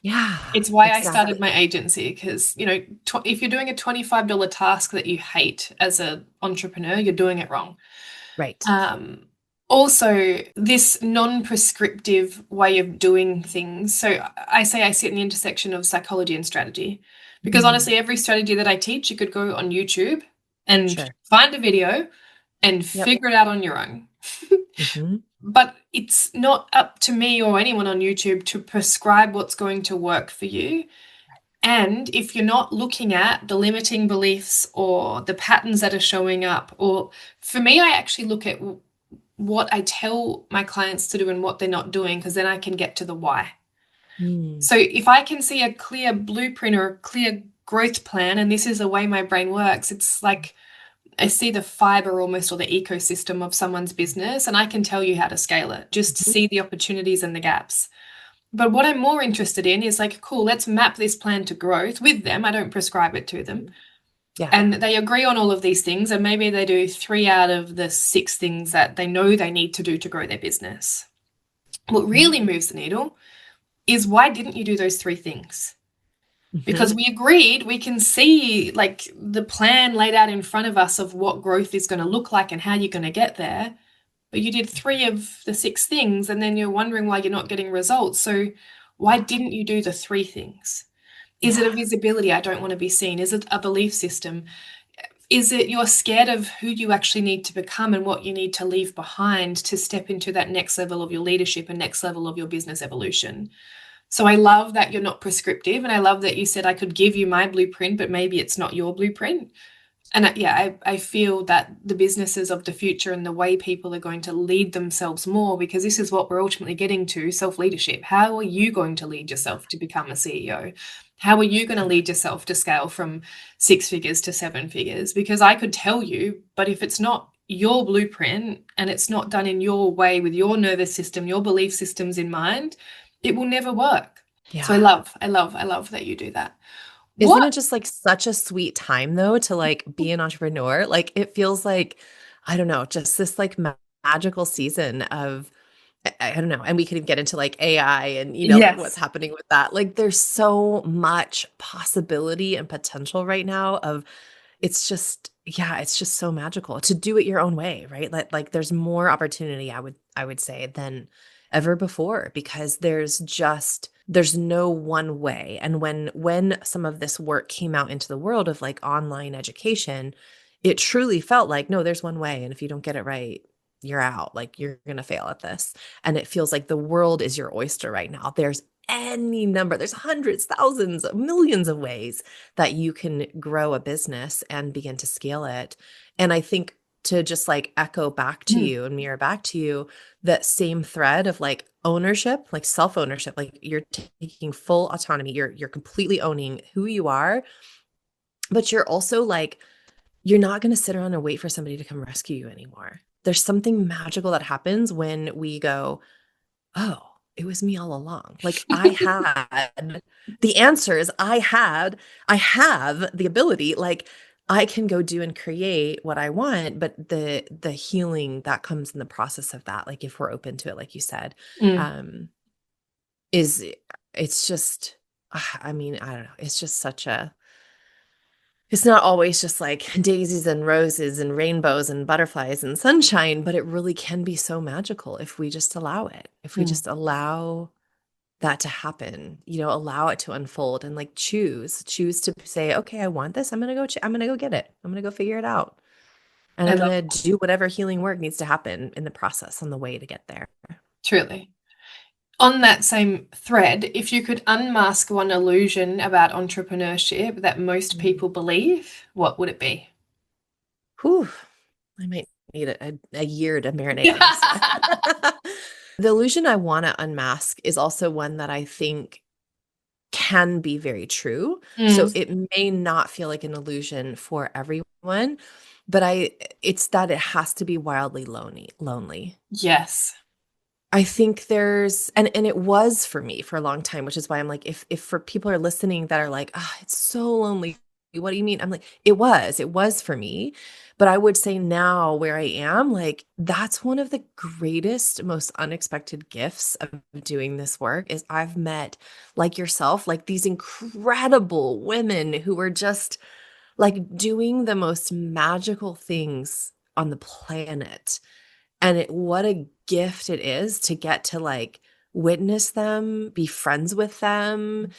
Yeah, It's why I started exactly. my agency because, if you're doing a $25 task that you hate as an entrepreneur, you're doing it wrong. Right. Um, Also, this non-prescriptive way of doing things. So I say I sit in the intersection of psychology and strategy because Mm, honestly, every strategy that I teach, you could go on YouTube and sure. find a video and Yep. figure it out on your own. Hmm. But it's not up to me or anyone on YouTube to prescribe what's going to work for you. And if you're not looking at the limiting beliefs or the patterns that are showing up, or for me, I actually look at what I tell my clients to do and what they're not doing, because then I can get to the why. Mm, So if I can see a clear blueprint or a clear growth plan, and this is the way my brain works, it's like I see the fiber almost, or the ecosystem of someone's business, and I can tell you how to scale it, just to mhm, see the opportunities and the gaps. But what I'm more interested in is like, cool, let's map this plan to growth with them. I don't prescribe it to them. mhm. Yeah. And they agree on all of these things, and maybe they do 3 out of the 6 things that they know they need to do to grow their business. What Mhm, really moves the needle is, why didn't you do those 3 things? Because mhm. we agreed, we can see like the plan laid out in front of us of what growth is going to look like and how you're going to get there. But you did 3 of the 6 things, and then you're wondering why you're not getting results. So why didn't you do the 3 things? Is it a Yeah. visibility? I don't want to be seen. Is it a belief system? Is it you're scared of who you actually need to become and what you need to leave behind to step into that next level of your leadership and next level of your business evolution? So I love that you're not prescriptive, and I love that you said I could give you my blueprint, but maybe it's not your blueprint. And I feel that the businesses of the future and the way people are going to lead themselves more, because this is what we're ultimately getting to, self-leadership. How are you going to lead yourself to become a CEO? How are you going to lead yourself to scale from 6 figures to 7 figures? Because I could tell you, but if it's not your blueprint and it's not done in your way with your nervous system, your belief systems in mind, it will never work. So I Yeah. love that you do that. Isn't What? it just like such a sweet time though to like be an entrepreneur? Like it feels like, I don't know, just this like magical season of I don't know. And we could get into like AI and, like what's Yes. happening with that. Like there's so much possibility and potential right now of it's just, yeah, it's just so magical to do it your own way, right? Like there's more opportunity, I would say, than ever before because there's no one way. And when some of this work came out into the world of like online education, it truly felt like, no, there's one way. And if you don't get it right, you're out. Like you're going to fail at this. And it feels like the world is your oyster right now. There's hundreds, thousands, millions of ways that you can grow a business and begin to scale it. And I think to just like echo back to Mm. you and mirror back to you, that same thread of like ownership, like self-ownership, like you're taking full autonomy. You're completely owning who you are, but you're also like, you're not going to sit around and wait for somebody to come rescue you anymore. There's something magical that happens when we go, oh, it was me all along. Like I had the answers. I have the ability. Like I can go do and create what I want, but the healing that comes in the process of that, like if we're open to it, like you said, Mm. um, is it's just I mean, I don't know. It's just such a it's not always just like daisies and roses and rainbows and butterflies and sunshine, but it really can be so magical if we just allow it. If we Mm. just allow that to happen, allow it to unfold and like choose to say, okay, I want this. I'm going to go get it. I'm going to go figure it out. And I I'm love going to do whatever healing work needs to happen in the process on the way to get there. truly. On that same thread, if you could unmask one illusion about entrepreneurship that most Mm. people believe, what would it be? Whew. I might need a year to marinate on this one. The illusion I want to unmask is also one that I think can be very true. So Mm. it may not feel like an illusion for everyone, but it's that it has to be wildly lonely. Yes. I think there's and it was for me for a long time, which is why I'm like, if for people are listening that are like, ah, it's so lonely. What do you mean? I'm like, it was for me. But I would say now where I am, like, that's one of the greatest, most unexpected gifts of doing this work is I've met, like yourself, like these incredible women who are just like doing the most magical things on the planet and what a gift it is to get to like witness them, be friends with them,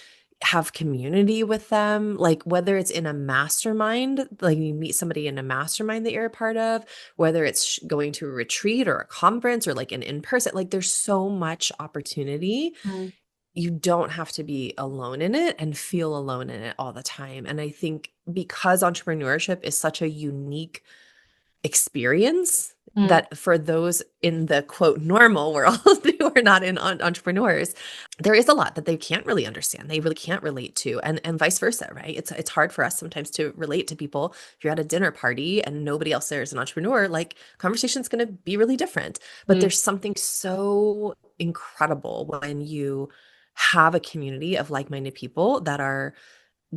have community with them, like whether it's in a mastermind, like you meet somebody in a mastermind that you're a part of, whether it's going to a retreat or a conference or like an in-person, like there's so much opportunity. Mm. You don't have to be alone in it and feel alone in it all the time. And I think because entrepreneurship is such a unique experience Mm. that for those in the quote normal world who are not in entrepreneurs, there is a lot that they can't really understand. They really can't relate to, and vice versa, right? It's hard for us sometimes to relate to people. If you're at a dinner party and nobody else there is an entrepreneur, like conversation's going to be really different. But Mm. there's something so incredible when you have a community of like-minded people that are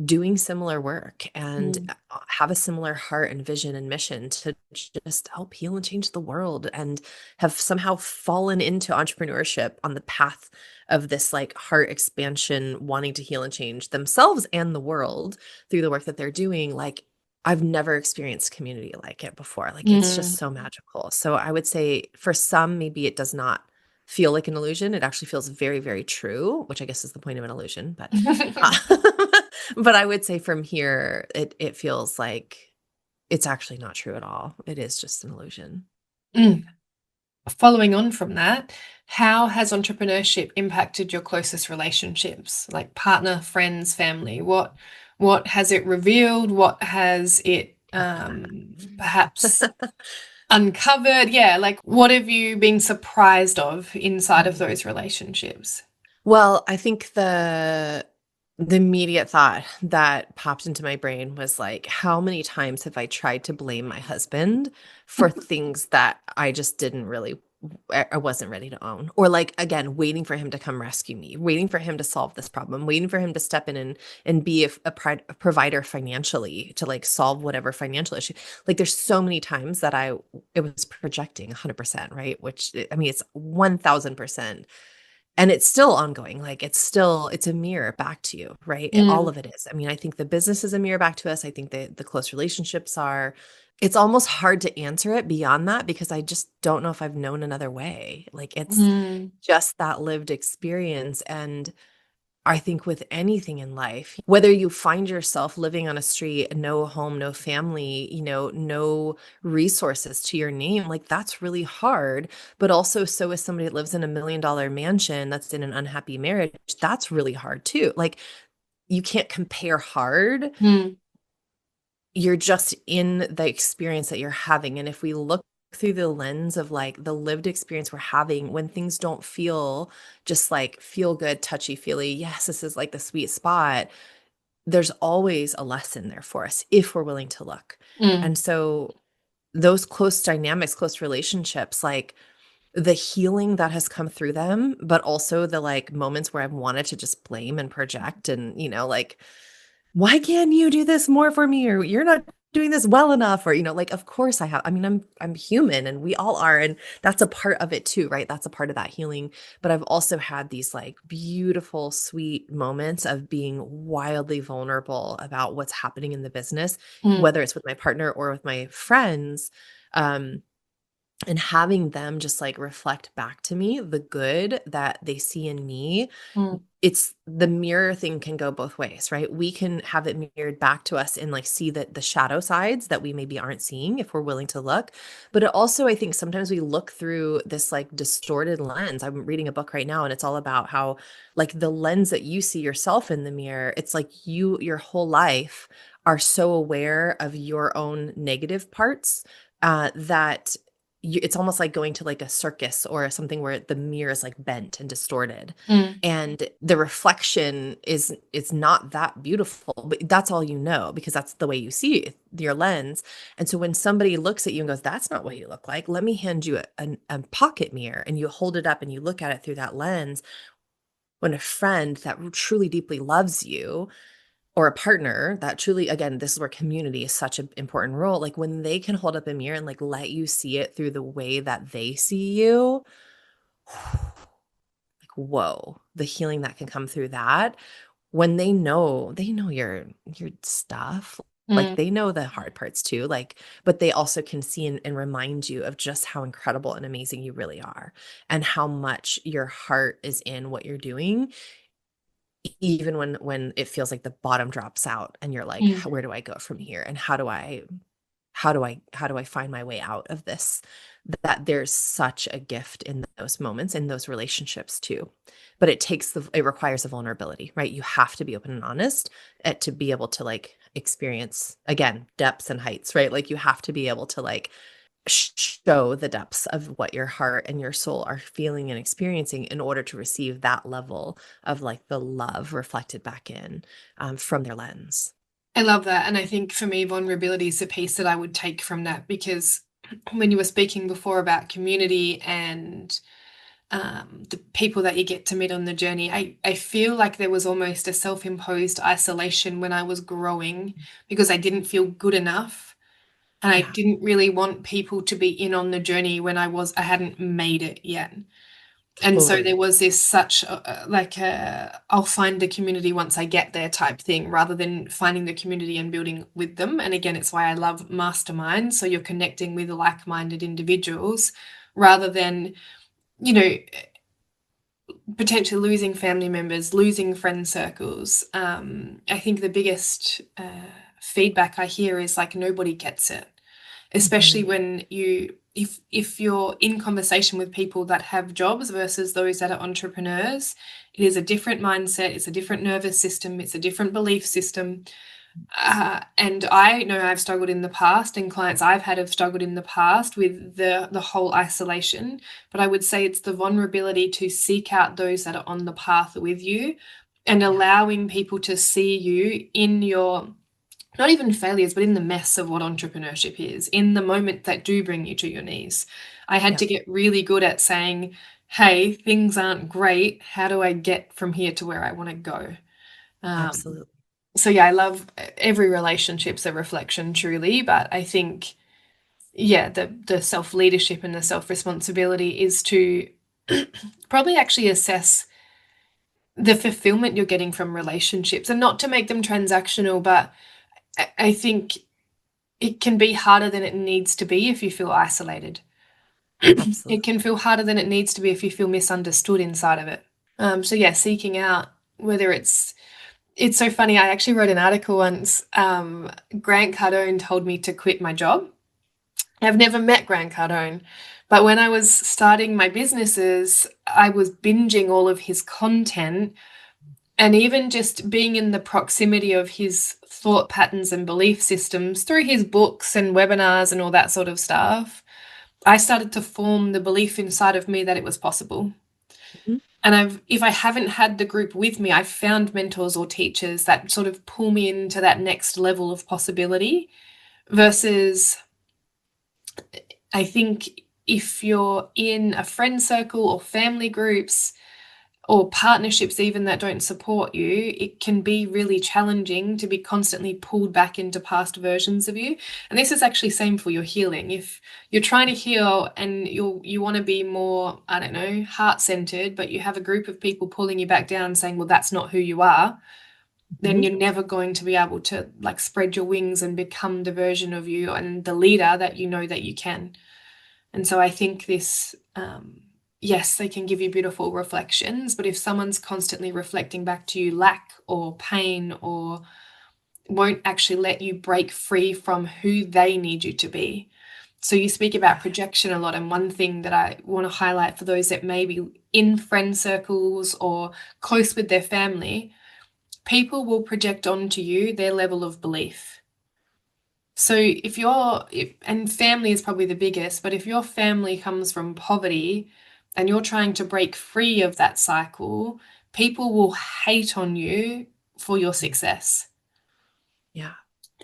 doing similar work and Mm. have a similar heart and vision and mission to just help heal and change the world and have somehow fallen into entrepreneurship on the path of this like heart expansion, wanting to heal and change themselves and the world through the work that they're doing. Like I've never experienced community like it before. Like it's just Mm. so magical. So I would say for some, maybe it does not feel like an illusion. It actually feels very, very true, which I guess is the point of an illusion. But but I would say from here, it feels like it's actually not true at all. It is just an illusion. Mm. Following on from that, how has entrepreneurship impacted your closest relationships, like partner, friends, family? What has it revealed? What has it perhaps uncovered? Yeah, like what have you been surprised of inside of Mhm. those relationships? Well, I think The immediate thought that popped into my brain was like, how many times have I tried to blame my husband for things that I just didn't really, I wasn't ready to own? Or like, again, waiting for him to come rescue me, waiting for him to solve this problem, waiting for him to step in and be a provider financially to like solve whatever financial issue. Like there's so many times that it was projecting 100%, right? Which I mean, it's 1000%. And it's still ongoing, like, it's a mirror back to you, right? All Mm, of it is. I mean, I think the business is a mirror back to us. I think the close relationships are. It's almost hard to answer it beyond that because I just don't know if I've known another way. Like, it's mm, just that lived experience, and I think with anything in life, whether you find yourself living on a street, no home, no family, no resources to your name, like that's really hard. But also, so is somebody that lives in $1 million mansion that's in an unhappy marriage. That's really hard too. Like you can't compare hard. mm, You're just in the experience that you're having. And if we look through the lens of like the lived experience we're having when things don't feel just like feel good, touchy feely, yes, this is like the sweet spot, there's always a lesson there for us if we're willing to look. mm, And so those close dynamics, close relationships, like the healing that has come through them, but also the like moments where I've wanted to just blame and project and, like, why can't you do this more for me? Or you're not doing this well enough. Or, like, of course I have. I mean, I'm human and we all are. And that's a part of it too, right? That's a part of that healing. But I've also had these like beautiful, sweet moments of being wildly vulnerable about what's happening in the business, mm, whether it's with my partner or with my friends. Um, and having them just like reflect back to me the good that they see in me. mm, It's the mirror thing can go both ways, right? We can have it mirrored back to us and like see that the shadow sides that we maybe aren't seeing if we're willing to look. But it also, I think sometimes we look through this like distorted lens. I'm reading a book right now and it's all about how like the lens that you see yourself in the mirror, it's like your whole life are so aware of your own negative parts that it's almost like going to like a circus or something where the mirror is like bent and distorted mm, and the reflection is it's not that beautiful, but that's all you know because that's the way you see it, your lens. And so when somebody looks at you and goes, that's not what you look like, let me hand you a pocket mirror, and you hold it up and you look at it through that lens. When a friend that truly deeply loves you, or a partner that truly, again, this is where community is such an important role, like when they can hold up a mirror and like let you see it through the way that they see you, like whoa, the healing that can come through that when they know your stuff, like mm. they know the hard parts too, like, but they also can see and remind you of just how incredible and amazing you really are and how much your heart is in what you're doing, even when it feels like the bottom drops out and you're like, Mm. Where do I go from here? And how do I find my way out of this?" That there's such a gift in those moments, in those relationships too. But it requires a vulnerability, right? You have to be open and honest to be able to like experience again depths and heights, right? Like you have to be able to like show the depths of what your heart and your soul are feeling and experiencing in order to receive that level of like the love reflected back in from their lens. I love that. And I think for me, vulnerability is the piece that I would take from that because when you were speaking before about community and the people that you get to meet on the journey, I feel like there was almost a self-imposed isolation when I was growing because I didn't feel good enough. And I Yeah, didn't really want people to be in on the journey when I hadn't made it yet. And so there totally. was this such like I'll find the community once I get there type thing rather than finding the community and building with them. And again, it's why I love masterminds. So you're connecting with like-minded individuals rather than, you know, potentially losing family members, losing friend circles. I think the biggest feedback I hear is like nobody gets it, especially Mhm. when if you're in conversation with people that have jobs versus those that are entrepreneurs. It is a different mindset, it's a different nervous system, it's a different belief system. And I know I've struggled in the past, and clients I've had have struggled in the past with the whole isolation. But I would say it's the vulnerability to seek out those that are on the path with you and allowing people to see you in your, not even failures, but in the mess of what entrepreneurship is, in the moment that do bring you to your knees. I had to get really good at saying, hey, things aren't great. How do I get from here to where I want to go? Absolutely. So yeah, I love every relationship's a reflection truly, but I think, yeah, the self-leadership and the self-responsibility is to probably actually assess the fulfillment you're getting from relationships, and not to make them transactional, but I think it can be harder than it needs to be if you feel isolated. It Absolutely. can feel harder than it needs to be if you feel misunderstood inside of it. So yeah, seeking out, whether it's so funny. I actually wrote an article once. Grant Cardone told me to quit my job. I've never met Grant Cardone, but when I was starting my businesses, I was binging all of his content, and even just being in the proximity of his thought patterns and belief systems through his books and webinars and all that sort of stuff, I started to form the belief inside of me that it was possible. Mhm. And if I haven't had the group with me, I've found mentors or teachers that sort of pull me into that next level of possibility. Versus, I think if you're in a friend circle or family groups or partnerships even that don't support you, it can be really challenging to be constantly pulled back into past versions of you. And this is actually same for your healing. If you're trying to heal and you want to be more, I don't know, heart-centered, but you have a group of people pulling you back down saying, well, that's not who you are, then Mhm. you're never going to be able to like spread your wings and become the version of you and the leader that you know that you can. And so I think this, yes, they can give you beautiful reflections, but if someone's constantly reflecting back to you lack or pain, or won't actually let you break free from who they need you to be. So you speak about projection a lot, and one thing that I want to highlight for those that may be in friend circles or close with their family, people will project onto you their level of belief. So and family is probably the biggest, but if your family comes from poverty and you're trying to break free of that cycle, people will hate on you for your success. Yeah.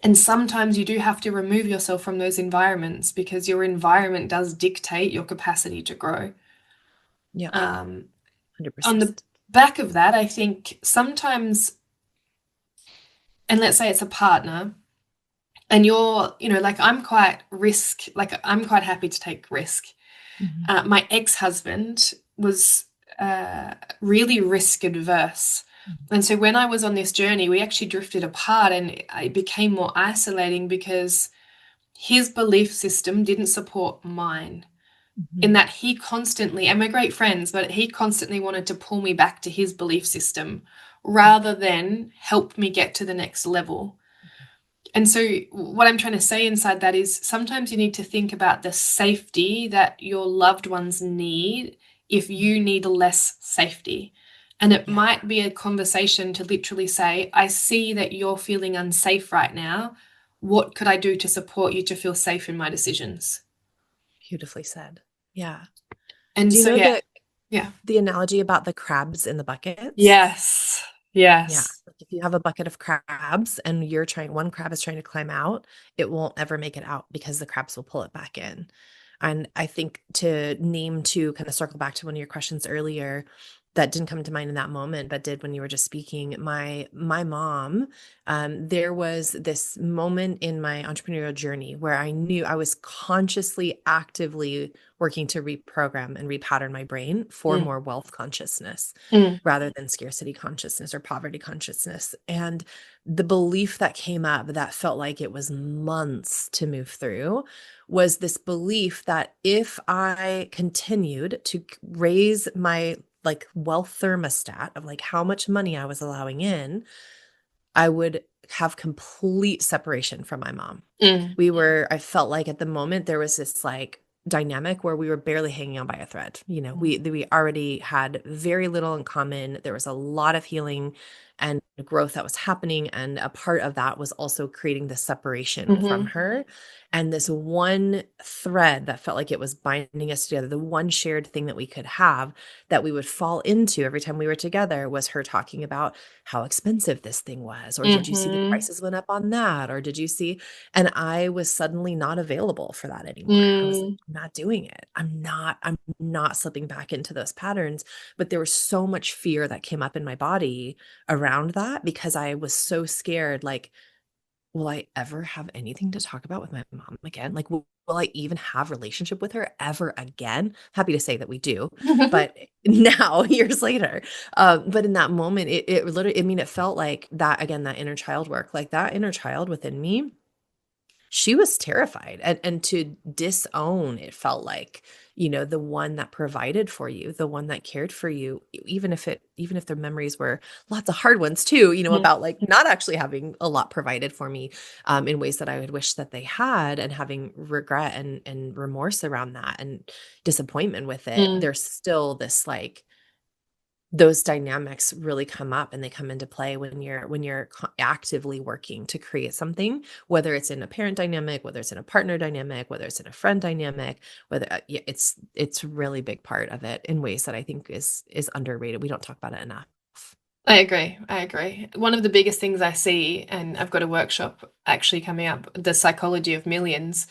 And sometimes you do have to remove yourself from those environments because your environment does dictate your capacity to grow. Yeah. Um, on the 100%. back of that, I think sometimes, and let's say it's a partner, and you're, like I'm quite happy to take risk. Mhm. My ex-husband was really risk adverse. Mhm. And so when I was on this journey, we actually drifted apart, and it became more isolating because his belief system didn't support mine. In Mhm. that he constantly, and we're great friends, but he constantly wanted to pull me back to his belief system Yeah. rather than help me get to the next level. And so what I'm trying to say inside that is sometimes you need to think about the safety that your loved ones need if you need less safety. And it Yeah. might be a conversation to literally say, I see that you're feeling unsafe right now. What could I do to support you to feel safe in my decisions? Beautifully said. Yeah. And Do you so, know yeah, the yeah. the analogy about the crabs in the buckets? Yes. Yeah. Yes. Like if you have a bucket of crabs and one crab is trying to climb out, it won't ever make it out because the crabs will pull it back in. And I think to kind of circle back to one of your questions earlier, that didn't come to mind in that moment, but did when you were just speaking. My mom, there was this moment in my entrepreneurial journey where I knew I was consciously, actively working to reprogram and repattern my brain for Mm, more wealth consciousness mm, rather than scarcity consciousness or poverty consciousness. And the belief that came up that felt like it was months to move through was this belief that if I continued to raise my like wealth thermostat of like how much money I was allowing in, I would have complete separation from my mom. mm, I felt like at the moment there was this like dynamic where we were barely hanging on by a thread. You know, we already had very little in common. There was a lot of healing and growth that was happening. And a part of that was also creating this separation from Mhm. her. And this one thread that felt like it was binding us together, the one shared thing that we could have that we would fall into every time we were together, was her talking about how expensive this thing was. Or did you see the Mhm. prices went up on that? Or did you see? And I was suddenly not available for that anymore. I was like, Mm. I'm not doing it. I'm not slipping back into those patterns. But there was so much fear that came up in my body around that, because I was so scared, like, will I ever have anything to talk about with my mom again? Like, will I even have relationship with her ever again? Happy to say that we do, but now years later, but in that moment, it literally, I mean, it felt like that again, that inner child work, like that inner child within me, she was terrified, and to disown, it felt like, the one that provided for you, the one that cared for you, even if the memories were lots of hard ones too, Mhm. about like not actually having a lot provided for me, in ways that I would wish that they had, and having regret and remorse around that, and disappointment with it. Mm. There's still this like those dynamics really come up, and they come into play when you're actively working to create something, whether it's in a parent dynamic, whether it's in a partner dynamic, whether it's in a friend dynamic, whether yeah, it's a really big part of it in ways that I think is underrated. We don't talk about it enough. I agree. I agree. One of the biggest things I see, and I've got a workshop actually coming up, the psychology of millions.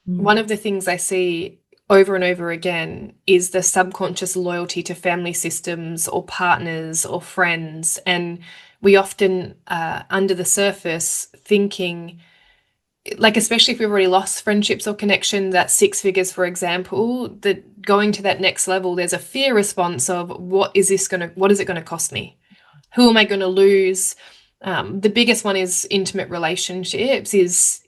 Mm, One of the things I see over and over again is the subconscious loyalty to family systems or partners or friends. And we often, under the surface, thinking, like, especially if we've already lost friendships or connections at six figures, for example, that going to that next level, there's a fear response of what is it going to cost me? Who am I going to lose? The biggest one is intimate relationships. Is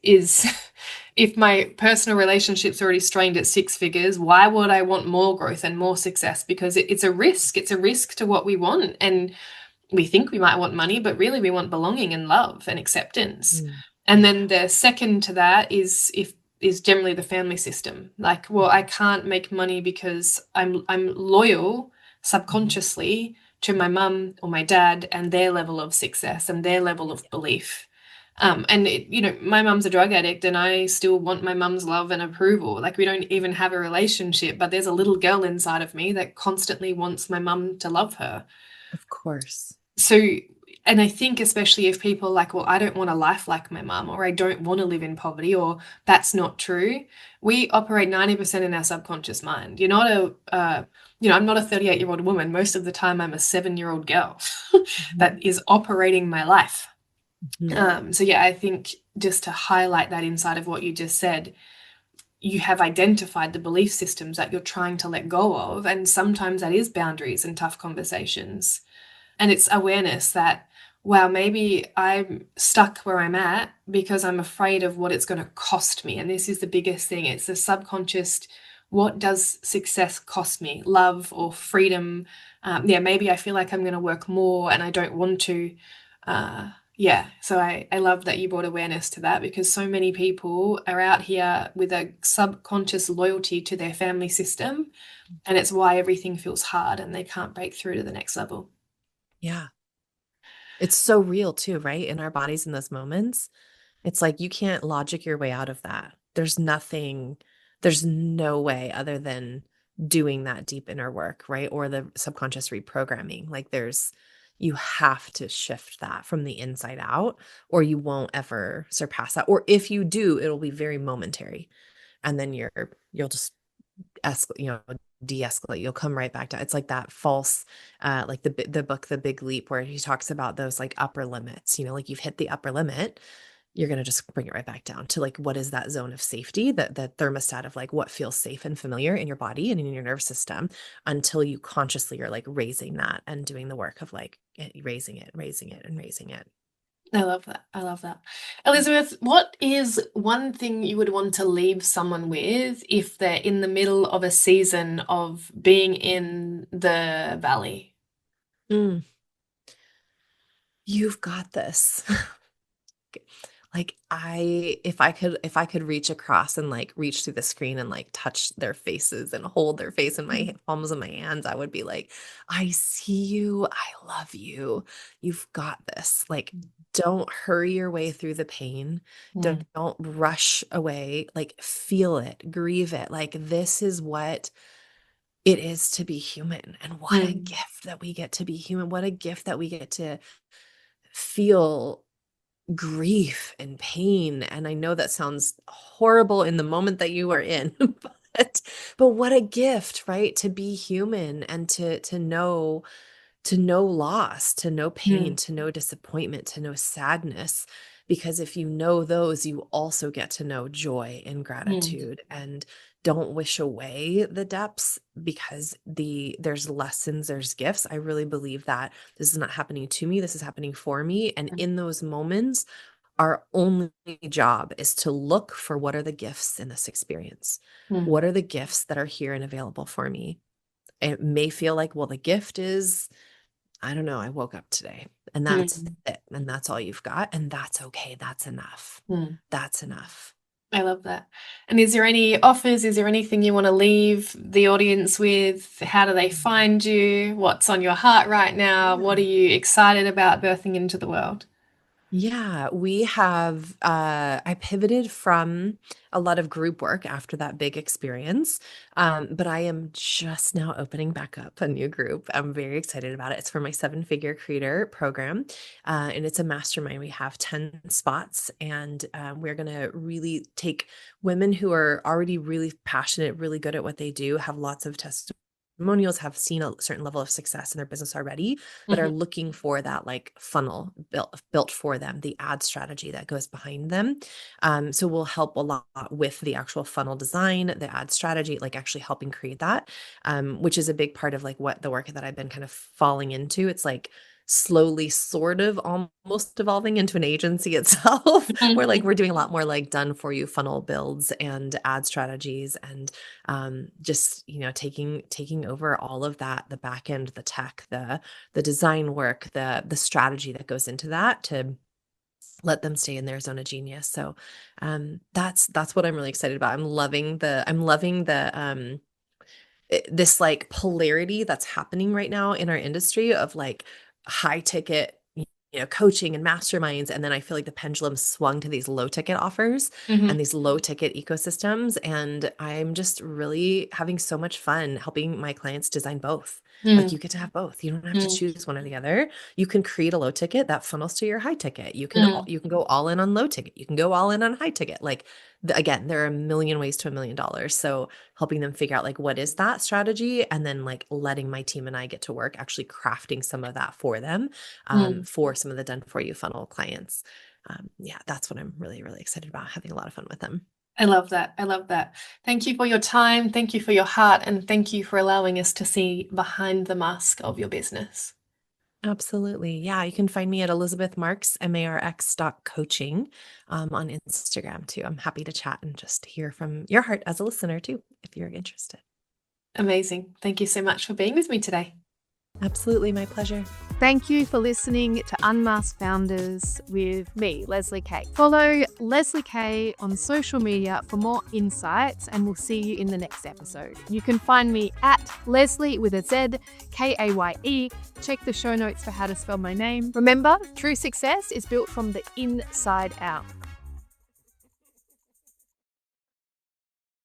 if my personal relationship's already strained at six figures, why would I want more growth and more success? Because it's a risk. It's a risk to what we want, and we think we might want money, but really we want belonging and love and acceptance. mm, And yeah. then the second to that is generally the family system. Like, well, I Mhm, can't make money because I'm loyal mhm, subconsciously to my mum or my dad and their level of success and their level of belief. And my mum's a drug addict, and I still want my mum's love and approval. Like, we don't even have a relationship, but there's a little girl inside of me that constantly wants my mum to love her. of course. So, and I think especially if people are like, well, I don't want a life like my mum, or I don't want to live in poverty, or that's not true. We operate 90% in our subconscious mind. You're not I'm not a 38-year-old woman. Most of the time, I'm a 7-year-old girl that Mhm, is operating my life. mhm, So yeah, I think just to highlight that inside of what you just said, you have identified the belief systems that you're trying to let go of, and sometimes that is boundaries and tough conversations. And it's awareness that, wow, maybe I'm stuck where I'm at because I'm afraid of what it's going to cost me. And this is the biggest thing. It's the subconscious. What does success cost me? Love or freedom? Yeah, maybe I feel like I'm going to work more and I don't want to. Yeah, so I love that you brought awareness to that, because so many people are out here with a subconscious loyalty to their family system. And it's why everything feels hard and they can't break through to the next level. yeah. It's so real too, right? In our bodies in those moments. It's like you can't logic your way out of that. There's no way other than doing that deep inner work, right? Or the subconscious reprogramming. Like you have to shift that from the inside out, or you won't ever surpass that. Or if you do, it'll be very momentary. And then you'll just escalate, de-escalate. You'll come right back to it's like that false, like the book, The Big Leap, where he talks about those like upper limits, like you've hit the upper limit, you're going to just bring it right back down to like, what is that zone of safety, that thermostat of like what feels safe and familiar in your body and in your nervous system, until you consciously are like raising that and doing the work of like raising it, raising it, and raising it. I love that. I love that. Elizabeth, what is one thing you would want to leave someone with if they're in the middle of a season of being in the valley? Mm, you've got this. like if I could reach across and like reach through the screen and like touch their faces and hold their face in my palms of my hands, I would be like, I see you. I love you. You've got this. Like, don't hurry your way through the pain. Mm, Don't rush away. Like, feel it, grieve it. Like, this is what it is to be human. And what a mm, gift that we get to be human. What a gift that we get to feel grief and pain. And I know that sounds horrible in the moment that you are in, but what a gift, right? To be human and to know loss, to know pain, mm, to know disappointment, to know sadness. Because if you know those, you also get to know joy and mm, gratitude, and don't wish away the depths, because there's lessons, there's gifts. I really believe that this is not happening to me, this is happening for me. And in those moments, our only job is to look for what are the gifts in this experience. mm, What are the gifts that are here and available for me? It may feel like, well, the gift is, I don't know, I woke up today and that's mm, it. And that's all you've got. And that's okay. That's enough. mm. That's enough. I love that. And is there any offers? Is there anything you want to leave the audience with? How do they find you? What's on your heart right now? What are Yeah. you excited about birthing into the world? Yeah, we have I pivoted from a lot of group work after that big experience. But I am just now opening back up a new group. I'm very excited about it. It's for my seven-figure creator program. And it's a mastermind. We have 10 spots, and we're gonna really take women who are already really passionate, really good at what they do, have lots of testimonials, have seen a certain level of success in their business already, but are Mhm, looking for that like funnel built for them, the ad strategy that goes behind them. So we'll help a lot with the actual funnel design, the ad strategy, like actually helping create that, which is a big part of like what the work that I've been kind of falling into. It's like slowly sort of almost evolving into an agency itself where like mhm, we're doing a lot more like done for you funnel builds and ad strategies, and just taking over all of that, the back end, the tech, the design work, the strategy that goes into that, to let them stay in their zone of genius. So that's what I'm really excited about. I'm loving the this like polarity that's happening right now in our industry of like high ticket, coaching and masterminds. And then I feel like the pendulum swung to these low ticket offers mhm, and these low ticket ecosystems. And I'm just really having so much fun helping my clients design both. Like, mm, you get to have both. You don't have to mm, choose one or the other. You can create a low ticket that funnels to your high ticket. mm, You can go all in on low ticket. You can go all in on high ticket. Like, again, there are a million ways to $1 million. So helping them figure out like what is that strategy, and then like letting my team and I get to work actually crafting some of that for them, mm. for some of the done for you funnel clients. Yeah, that's what I'm really, really excited about, having a lot of fun with them. I love that. I love that. Thank you for your time. Thank you for your heart. And thank you for allowing us to see behind the mask of your business. Absolutely. Yeah, you can find me at Elizabeth Marx, Marx.coaching, on Instagram too. I'm happy to chat and just hear from your heart as a listener too, if you're interested. Amazing. Thank you so much for being with me today. Absolutely, my pleasure. Thank you for listening to Unmasked Founders with me, Leslie Kay. Follow Leslie Kay on social media for more insights, and we'll see you in the next episode. You can find me at Leslie with a Z, Kaye. Check the show notes for how to spell my name. Remember, true success is built from the inside out.